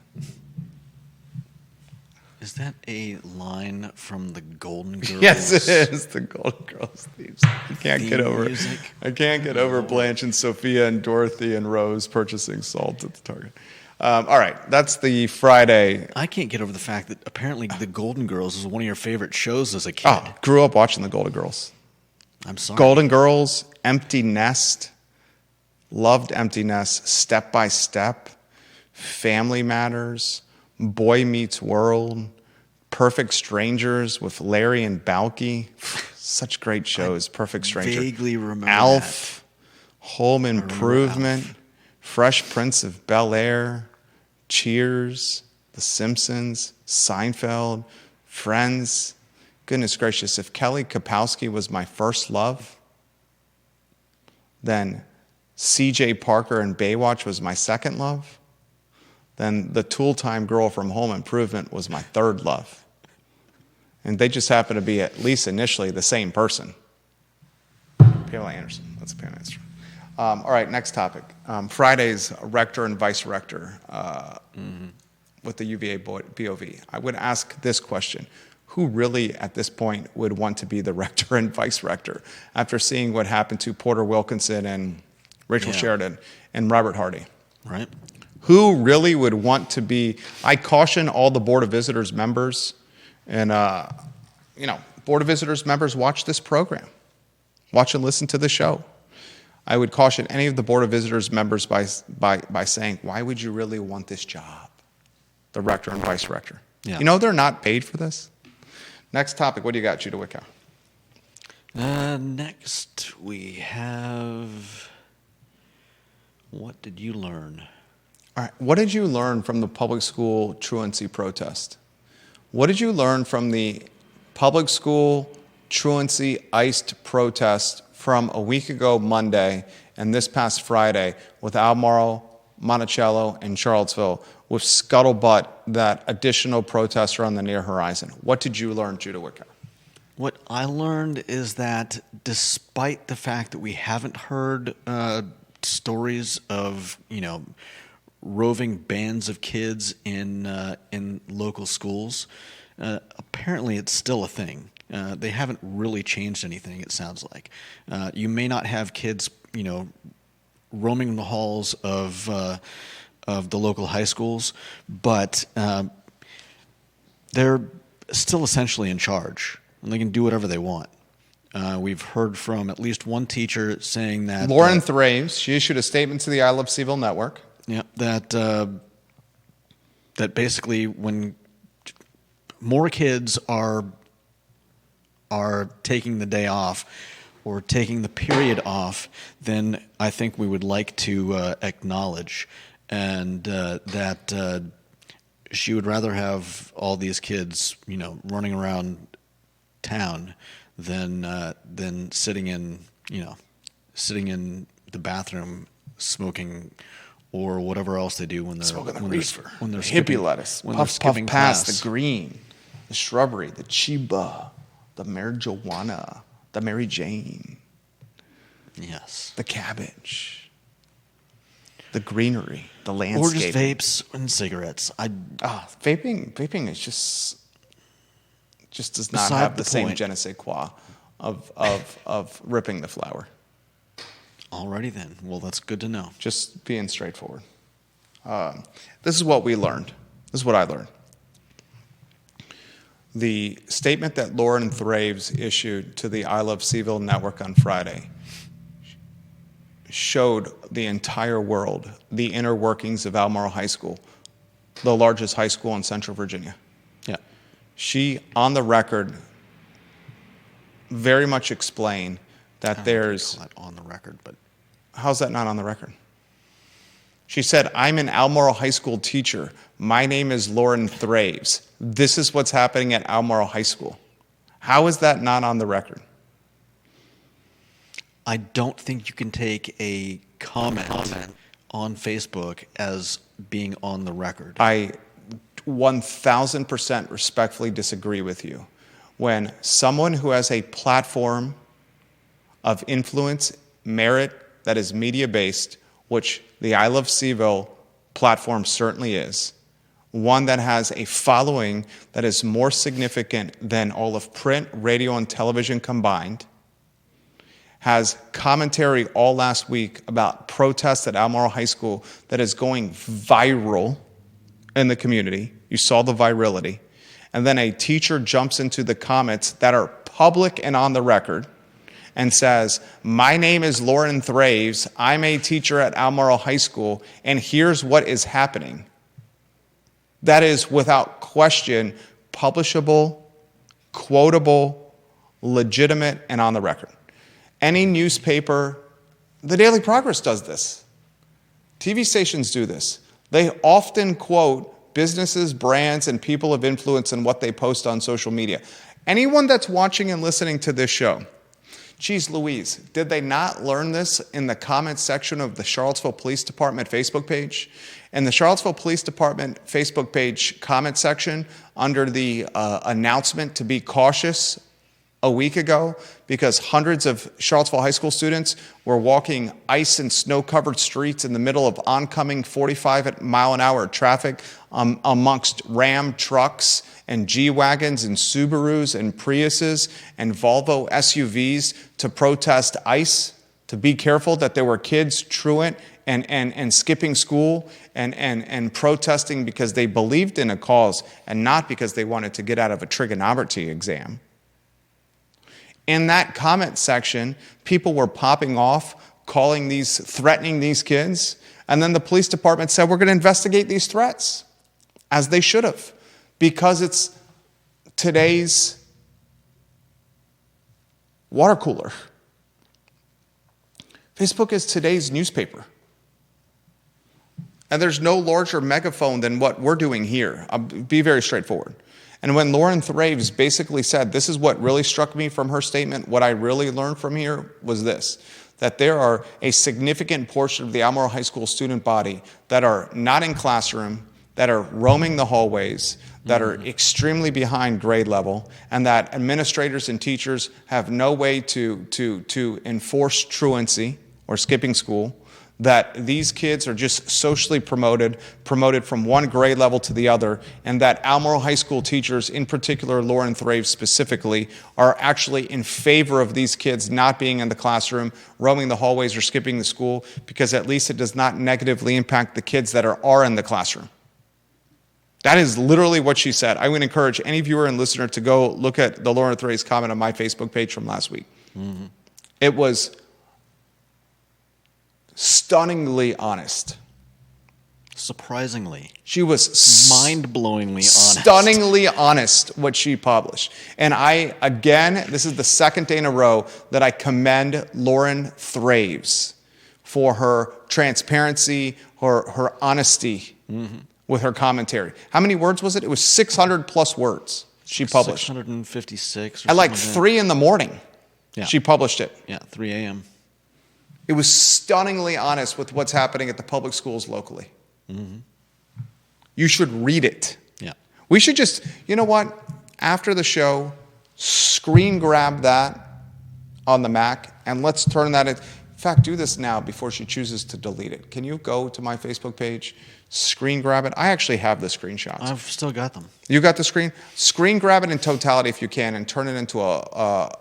Is that a line from the Golden Girls? Yes, it is. The Golden Girls themes. I can't get Theme over it. music? I can't get over Blanche and Sophia and Dorothy and Rose purchasing salt at the Target. All right, that's the Friday. I can't get over the fact that apparently the Golden Girls is one of your favorite shows as a kid. Oh, grew up watching the Golden Girls. I'm sorry. Golden Girls, Empty Nest, loved Empty Nest, Step by Step, Family Matters, Boy Meets World, Perfect Strangers with Larry and Balky. Such great shows. Perfect Stranger. vaguely remember Alf, Home remember Improvement, Alf. Fresh Prince of Bel-Air, Cheers, The Simpsons, Seinfeld, Friends. Goodness gracious, if Kelly Kapowski was my first love, then C.J. Parker and Baywatch was my second love, then the Tool Time girl from Home Improvement was my third love. And they just happen to be, at least initially, the same person. Pamela Anderson. That's Pamela Anderson. All right, next topic. Friday's Rector and Vice-Rector with the UVA BOV. I would ask this question. Who really, at this point, would want to be the Rector and Vice-Rector after seeing what happened to Porter Wilkinson and Rachel Sheridan and Robert Hardy? Right. Who really would want to be? I caution all the Board of Visitors members, and Board of Visitors members, watch this program, watch and listen to the show. I would caution any of the Board of Visitors members by saying, why would you really want this job, the Rector and Vice-Rector? Yeah. You know they're not paid for this. Next topic. What do you got, Judah Wickow? Next we have. What did you learn? All right. What did you learn from the public school truancy protest? What did you learn from the public school truancy iced protest from a week ago Monday and this past Friday with Albemarle, Monticello, and Charlottesville, with scuttlebutt that additional protests are on the near horizon? What did you learn, Judah Wickow? What I learned is that despite the fact that we haven't heard stories of, roving bands of kids in local schools. Apparently, it's still a thing. They haven't really changed anything, it sounds like. You may not have kids, roaming the halls of the local high schools, but they're still essentially in charge, and they can do whatever they want. We've heard from at least one teacher saying that Lauren Thraves, she issued a statement to the I Love CVille Network. Yeah, that basically when more kids are taking the day off or taking the period off than I think we would like to acknowledge, and that she would rather have all these kids, running around town than sitting in the bathroom smoking or whatever else they do when they're Smoking the when reefer, they're, when they're the skipping, hippie lettuce, when puff they're skipping past class. the green, the shrubbery, the chiba, the marijuana, the Mary Jane, Yes, the cabbage, the greenery, the or landscape. just vapes and cigarettes. Vaping is just does not Beside have the the same point. je ne sais quoi of ripping the flower. Alrighty then. Well, that's good to know. Just being straightforward. This is what we learned. This is what I learned. The statement that Lauren Thraves issued to the I Love CVille Network on Friday showed the entire world the inner workings of Albemarle High School, the largest high school in Central Virginia. Yeah. She, on the record, very much explained that there's... Call that on the record, but How's that not on the record? She said, I'm an Albemarle High School teacher. My name is Lauren Thraves. This is what's happening at Albemarle High School. How is that not on the record? I don't think you can take a comment on Facebook as being on the record. I 1,000% respectfully disagree with you. When someone who has a platform of influence, merit, that is media-based, which the I Love CVille platform certainly is, one that has a following that is more significant than all of print, radio, and television combined, has commentary all last week about protests at Albemarle High School that is going viral in the community. You saw the virality. And then a teacher jumps into the comments that are public and on the record and says, my name is Lauren Thraves, I'm a teacher at Albemarle High School, and here's what is happening. That is, without question, publishable, quotable, legitimate, and on the record. Any newspaper, the Daily Progress does this. TV stations do this. They often quote businesses, brands, and people of influence in what they post on social media. Anyone that's watching and listening to this show, geez Louise, did they not learn this in the comments section of the Charlottesville Police Department Facebook page? In the Charlottesville Police Department Facebook page comment section, under the announcement to be cautious a week ago, because hundreds of Charlottesville high school students were walking ice and snow-covered streets in the middle of oncoming 45-mile-an-hour traffic amongst Ram trucks and G-Wagons and Subarus and Priuses and Volvo SUVs to protest ICE, to be careful that there were kids truant and skipping school and protesting because they believed in a cause and not because they wanted to get out of a trigonometry exam. In that comment section, people were popping off, threatening these kids, and then the police department said, we're going to investigate these threats, as they should have, because it's today's water cooler. Facebook is today's newspaper. And there's no larger megaphone than what we're doing here. I'll be very straightforward. And when Lauren Thraves basically said, this is what really struck me from her statement, what I really learned from here was this, that there are a significant portion of the Albemarle High School student body that are not in classroom, that are roaming the hallways, that are extremely behind grade level, and that administrators and teachers have no way to enforce truancy or skipping school, that these kids are just socially promoted from one grade level to the other, and that Albemarle High School teachers, in particular Lauren Thrave specifically, are actually in favor of these kids not being in the classroom, roaming the hallways, or skipping the school, because at least it does not negatively impact the kids that are in the classroom. That is literally what she said. I would encourage any viewer and listener to go look at the Lauren Thrave's comment on my Facebook page from last week. Mm-hmm. It was stunningly honest. Surprisingly. She was mind-blowingly honest. Stunningly honest what she published. And this is the second day in a row that I commend Lauren Thraves for her transparency, her honesty with her commentary. How many words was it? It was 600 plus words she published. 656. At like 3 in the morning, she published it. Yeah, 3 a.m. It was stunningly honest with what's happening at the public schools locally. Mm-hmm. You should read it. Yeah. We should just, you know what? After the show, screen grab that on the Mac, and let's turn that in. In fact, do this now before she chooses to delete it. Can you go to my Facebook page, screen grab it? I actually have the screenshots. I've still got them. You got the screen? Screen grab it in totality if you can, and turn it into a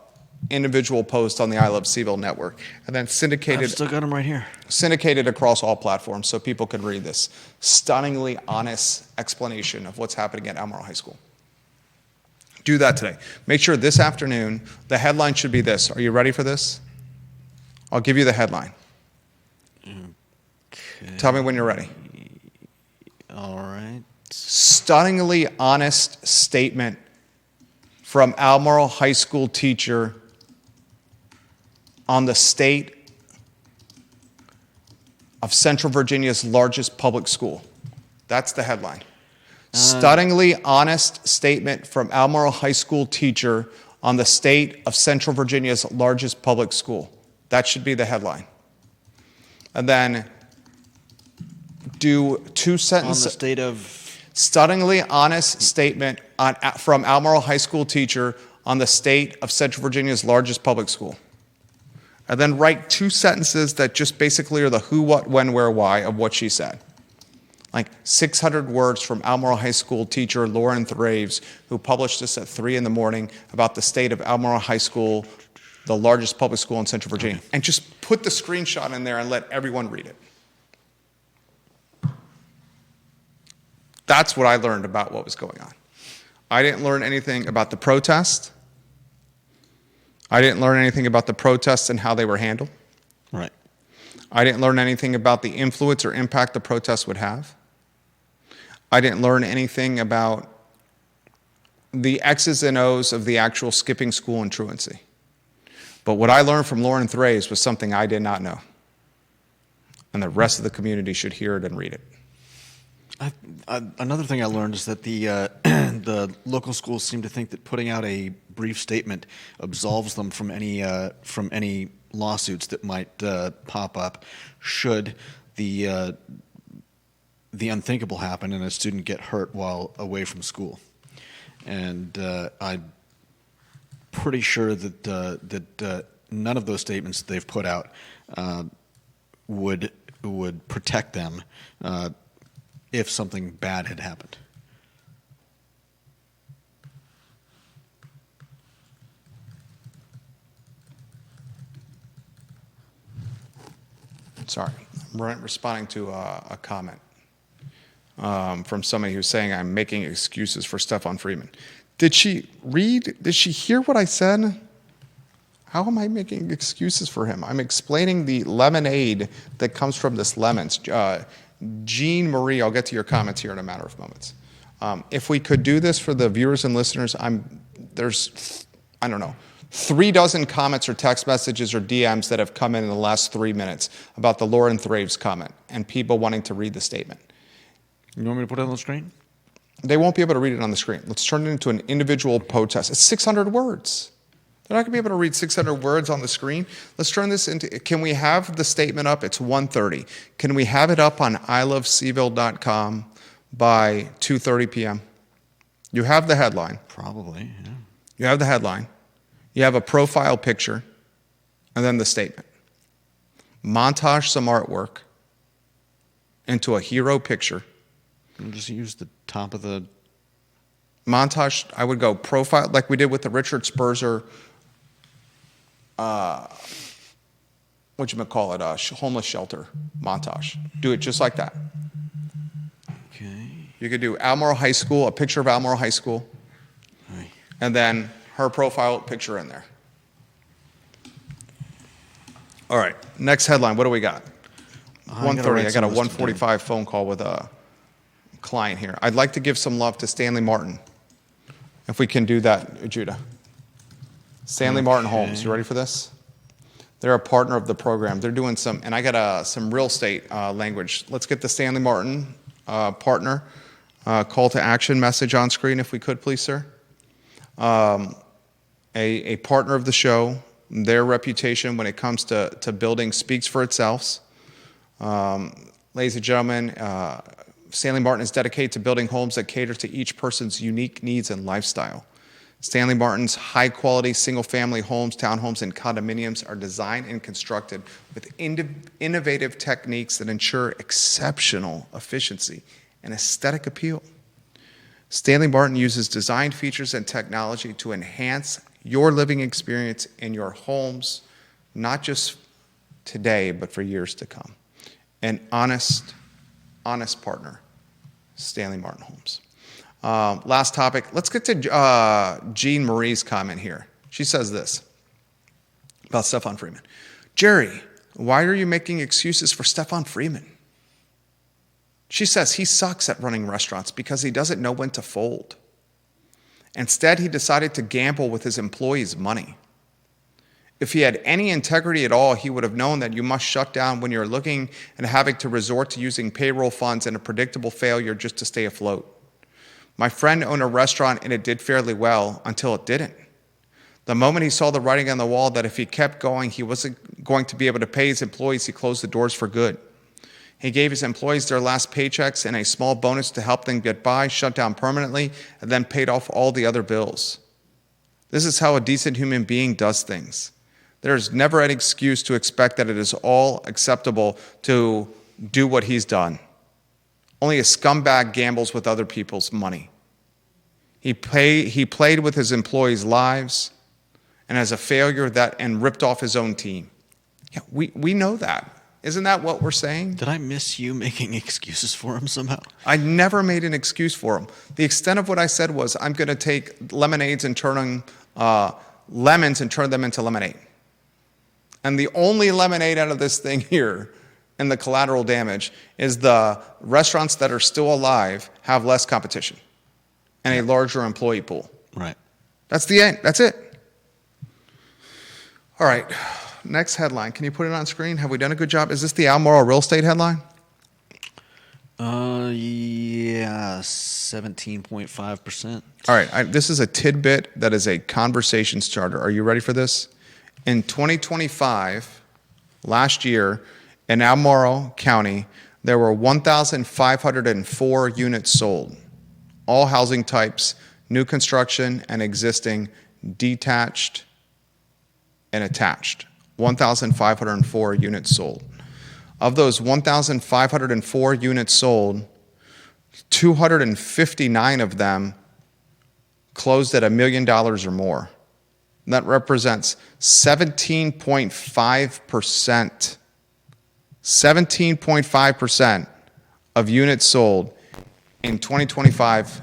individual post on the I Love CVille Network, and then syndicated. I've still got them right here. Syndicated across all platforms so people can read this stunningly honest explanation of what's happening at Albemarle High School. Do that today. Make sure this afternoon, the headline should be this. Are you ready for this? I'll give you the headline. Okay. Tell me when you're ready. All right. Stunningly honest statement from Albemarle High School teacher on the state of Central Virginia's largest public school. That's the headline. Stunningly honest statement from Albemarle High School teacher on the state of Central Virginia's largest public school. That should be the headline. And then do 2 sentences. On the state of... Stunningly honest statement from Albemarle High School teacher on the state of Central Virginia's largest public school. And then write 2 sentences that just basically are the who, what, when, where, why of what she said. Like 600 words from Albemarle High School teacher Lauren Thraves, who published this at 3 in the morning about the state of Albemarle High School, the largest public school in Central Virginia. Okay. And just put the screenshot in there and let everyone read it. That's what I learned about what was going on. I didn't learn anything about the protest. I didn't learn anything about the protests and how they were handled. Right. I didn't learn anything about the influence or impact the protests would have. I didn't learn anything about the X's and O's of the actual skipping school in Truancy. But what I learned from Lauren Thraves was something I did not know. And the rest of the community should hear it and read it. Another thing I learned is that the local schools seem to think that putting out a brief statement absolves them from any lawsuits that might pop up should the unthinkable happen and a student get hurt while away from school. And I'm pretty sure that none of those statements that they've put out would protect them if something bad had happened. Sorry, I'm responding to a comment from somebody who's saying I'm making excuses for Stefan Friedman. Did she hear what I said? How am I making excuses for him? I'm explaining the lemonade that comes from this lemons. Jean Marie, I'll get to your comments here in a matter of moments. If we could do this for the viewers and listeners, there's 36 comments or text messages or DMs that have come in the last 3 minutes about the Lauren Thraves comment and people wanting to read the statement. You want me to put it on the screen? They won't be able to read it on the screen. Let's turn it into an individual protest. It's 600 words. They're not going to be able to read 600 words on the screen. Let's turn this into, can we have the statement up? It's 1:30. Can we have it up on ilovecville.com by 2:30 p.m.? You have the headline. Probably, yeah. You have the headline. You have a profile picture, and then the statement. Montage some artwork, into a hero picture. We'll just use the top of the Montage, I would go profile, like we did with the Richard Spurzer, homeless shelter montage. Do it just like that. Okay. You could do Albemarle High School, a picture of Albemarle High School, Right. and then her profile picture in there. All right, next headline. What do we got? 1:30. I got a 1:45 phone call with a client here. I'd like to give some love to Stanley Martin. If we can do that, Judah. Stanley Martin Homes. You ready for this? They're a partner of the program. They're doing some, and I got some real estate language. Let's get the Stanley Martin partner call to action message on screen, if we could, please, sir. A partner of the show. Their reputation when it comes to building speaks for itself. Ladies and gentlemen, Stanley Martin is dedicated to building homes that cater to each person's unique needs and lifestyle. Stanley Martin's high-quality single-family homes, townhomes, and condominiums are designed and constructed with innovative techniques that ensure exceptional efficiency and aesthetic appeal. Stanley Martin uses design features and technology to enhance your living experience in your homes, not just today, but for years to come. An honest partner, Stanley Martin Homes. Last topic. Let's get to Jean Marie's comment here. She says this about Stefan Friedman. Jerry, why are you making excuses for Stefan Friedman? She says he sucks at running restaurants because he doesn't know when to fold. Instead, he decided to gamble with his employees' money. If he had any integrity at all, he would have known that you must shut down when you're looking and having to resort to using payroll funds and a predictable failure just to stay afloat. My friend owned a restaurant and it did fairly well until it didn't. The moment he saw the writing on the wall that if he kept going, he wasn't going to be able to pay his employees, he closed the doors for good. He gave his employees their last paychecks and a small bonus to help them get by, shut down permanently, and then paid off all the other bills. This is how a decent human being does things. There is never an excuse to expect that it is all acceptable to do what he's done. Only a scumbag gambles with other people's money. He played with his employees' lives and as a failure and ripped off his own team. Yeah, we know that. Isn't that what we're saying? Did I miss you making excuses for him somehow? I never made an excuse for him. The extent of what I said was I'm going to take lemonades and turn them, lemons and turn them into lemonade. And the only lemonade out of this thing here and the collateral damage is the restaurants that are still alive have less competition and a larger employee pool. Right. That's the end. That's it. All right. Next headline. Can you put it on screen? Have we done a good job? Is this the Albemarle real estate headline? Yeah, 17.5%. All right. This is a tidbit that is a conversation starter. Are you ready for this? In 2025, last year, in Albemarle County, there were 1,504 units sold, all housing types, new construction and existing, detached and attached. 1,504 units sold. Of those 1,504 units sold, 259 of them closed at $1 million or more. That represents 17.5%. 17.5% of units sold in 2025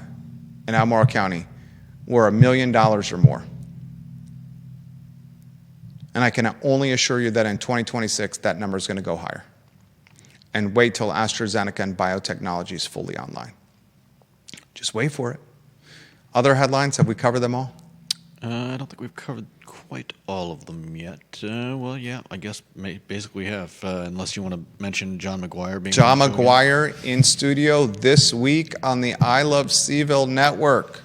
in Albemarle County were $1 million or more. And I can only assure you that in 2026, that number is going to go higher. And wait till AstraZeneca and biotechnology is fully online. Just wait for it. Other headlines, have we covered them all? I don't think we've covered quite all of them yet. Well, yeah, I guess basically we have, unless you want to mention John McGuire being John McGuire in studio this week on the I Love CVille Network.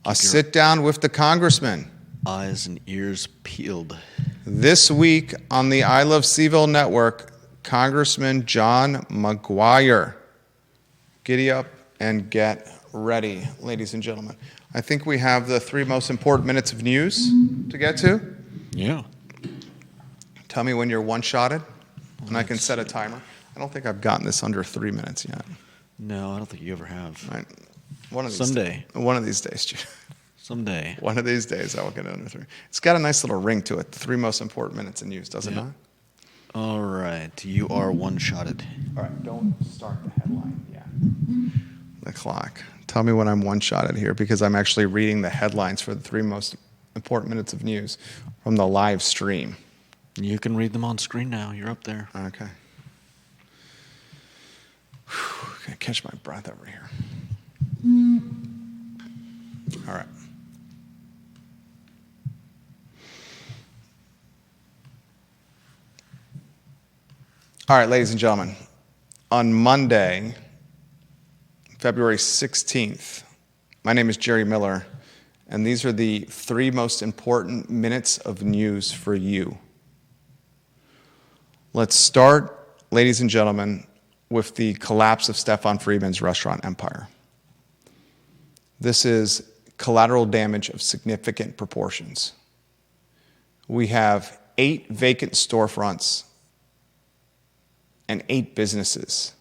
A sit down with the Congressman. Eyes and ears peeled. This week on the I Love CVille Network, Congressman John McGuire. Giddy up and get ready, ladies and gentlemen. I think we have the 3 most important minutes of news to get to. Yeah. Tell me when you're one-shotted, and I can set a timer. I don't think I've gotten this under 3 minutes yet. No, I don't think you ever have. Right. One of these Someday. One of these days, Jude. Someday. One of these days I will get it under 3. It's got a nice little ring to it. The 3 most important minutes in news, does it Yeah. not? All right. You are one-shotted. All right, don't start the headline yet. The clock. Tell me when I'm one-shotted here, because I'm actually reading the headlines for the 3 most important minutes of news from the live stream. You can read them on screen now. You're up there. Okay. Gotta catch my breath over here. All right. All right, ladies and gentlemen. On Monday, February 16th, my name is Jerry Miller, and these are the 3 most important minutes of news for you. Let's start, ladies and gentlemen, with the collapse of Stefan Friedman's restaurant empire. This is collateral damage of significant proportions. We have 8 vacant storefronts and 8 businesses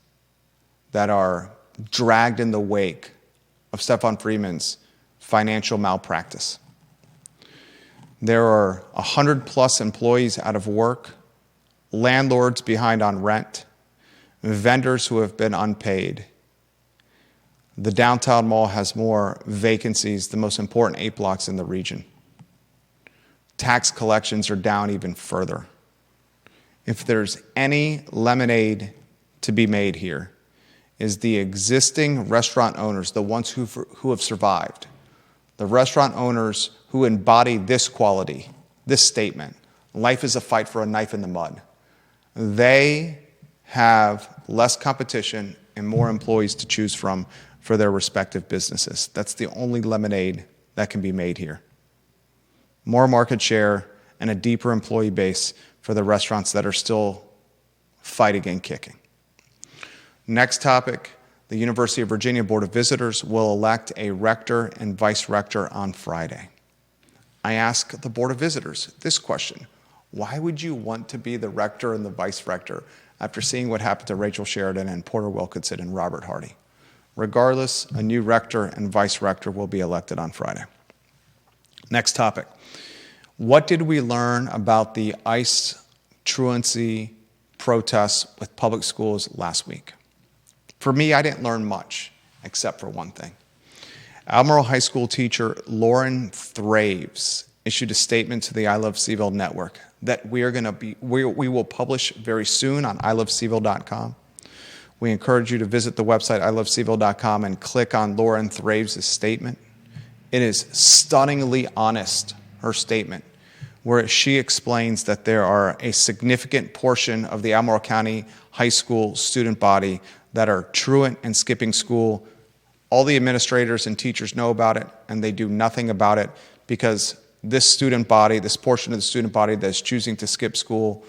that are dragged in the wake of Stefan Friedman's financial malpractice. There are 100+ employees out of work, landlords behind on rent, vendors who have been unpaid. The downtown mall has more vacancies, the most important 8 blocks in the region. Tax collections are down even further. If there's any lemonade to be made here, is the existing restaurant owners, the ones who have survived, the restaurant owners who embody this quality, this statement, life is a fight for a knife in the mud. They have less competition and more employees to choose from for their respective businesses. That's the only lemonade that can be made here. More market share and a deeper employee base for the restaurants that are still fighting and kicking. Next topic, the University of Virginia Board of Visitors will elect a rector and vice-rector on Friday. I ask the Board of Visitors this question: why would you want to be the rector and the vice-rector after seeing what happened to Rachel Sheridan and Porter Wilkinson and Robert Hardy? Regardless, a new rector and vice-rector will be elected on Friday. Next topic. What did we learn about the ICE truancy protests with public schools last week? For me, I didn't learn much, except for one thing. Albemarle High School teacher Lauren Thraves issued a statement to the I Love CVille Network that we will publish very soon on ilovecville.com. We encourage you to visit the website ilovecville.com and click on Lauren Thraves' statement. It is stunningly honest, her statement, where she explains that there are a significant portion of the Albemarle County High School student body that are truant and skipping school. All the administrators and teachers know about it, and they do nothing about it because this student body, this portion of the student body that's choosing to skip school,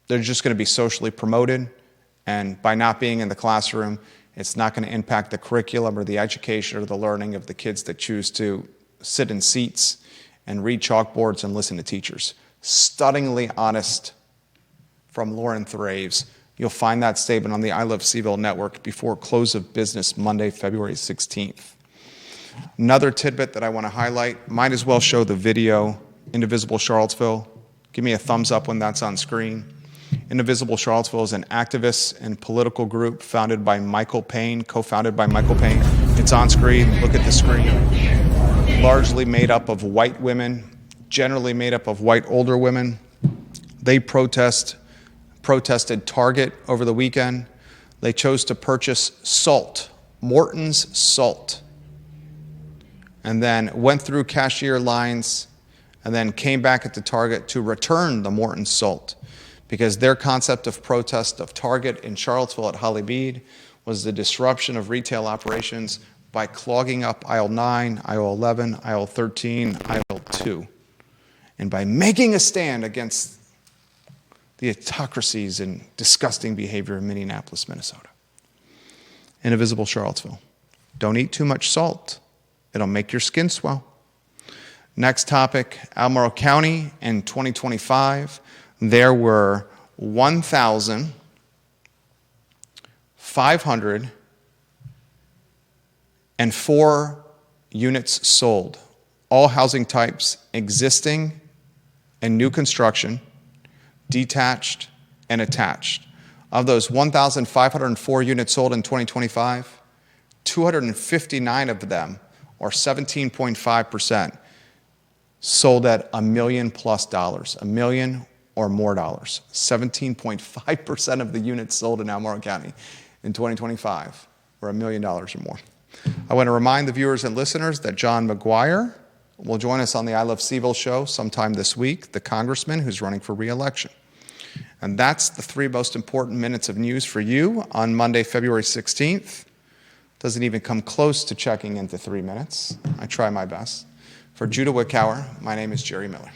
they're just going to be socially promoted, and by not being in the classroom, it's not going to impact the curriculum or the education or the learning of the kids that choose to sit in seats and read chalkboards and listen to teachers. Stunningly honest from Lauren Thraves. You'll find that statement on the I Love CVille Network before close of business Monday, February 16th. Another tidbit that I want to highlight, might as well show the video, Indivisible Charlottesville. Give me a thumbs up when that's on screen. Indivisible Charlottesville is an activist and political group founded by Michael Payne, co-founded by Michael Payne. It's on screen. Look at the screen. Largely made up of white women, generally made up of white older women. They protested Target over the weekend. They chose to purchase salt, Morton's salt, and then went through cashier lines and then came back at the Target to return the Morton's salt, because their concept of protest of Target in Charlottesville at Hollymead was the disruption of retail operations by clogging up aisle 9, aisle 11, aisle 13, aisle 2, and by making a stand against the autocracies and disgusting behavior in Minneapolis, Minnesota. Indivisible Charlottesville. Don't eat too much salt. It'll make your skin swell. Next topic, Albemarle County in 2025. There were 1,000 504 units sold, all housing types, existing and new construction, detached and attached. Of those 1,504 units sold in 2025, 259 of them, or 17.5%, sold at $1 million plus, $1 million or more dollars. 17.5% of the units sold in Albemarle County in 2025 were $1 million or more. I want to remind the viewers and listeners that John McGuire will join us on the I Love CVille Show sometime this week, the Congressman who's running for re-election. And that's the 3 most important minutes of news for you on Monday, February 16th. Doesn't even come close to checking into 3 minutes. I try my best. For Judah Wickower, my name is Jerry Miller.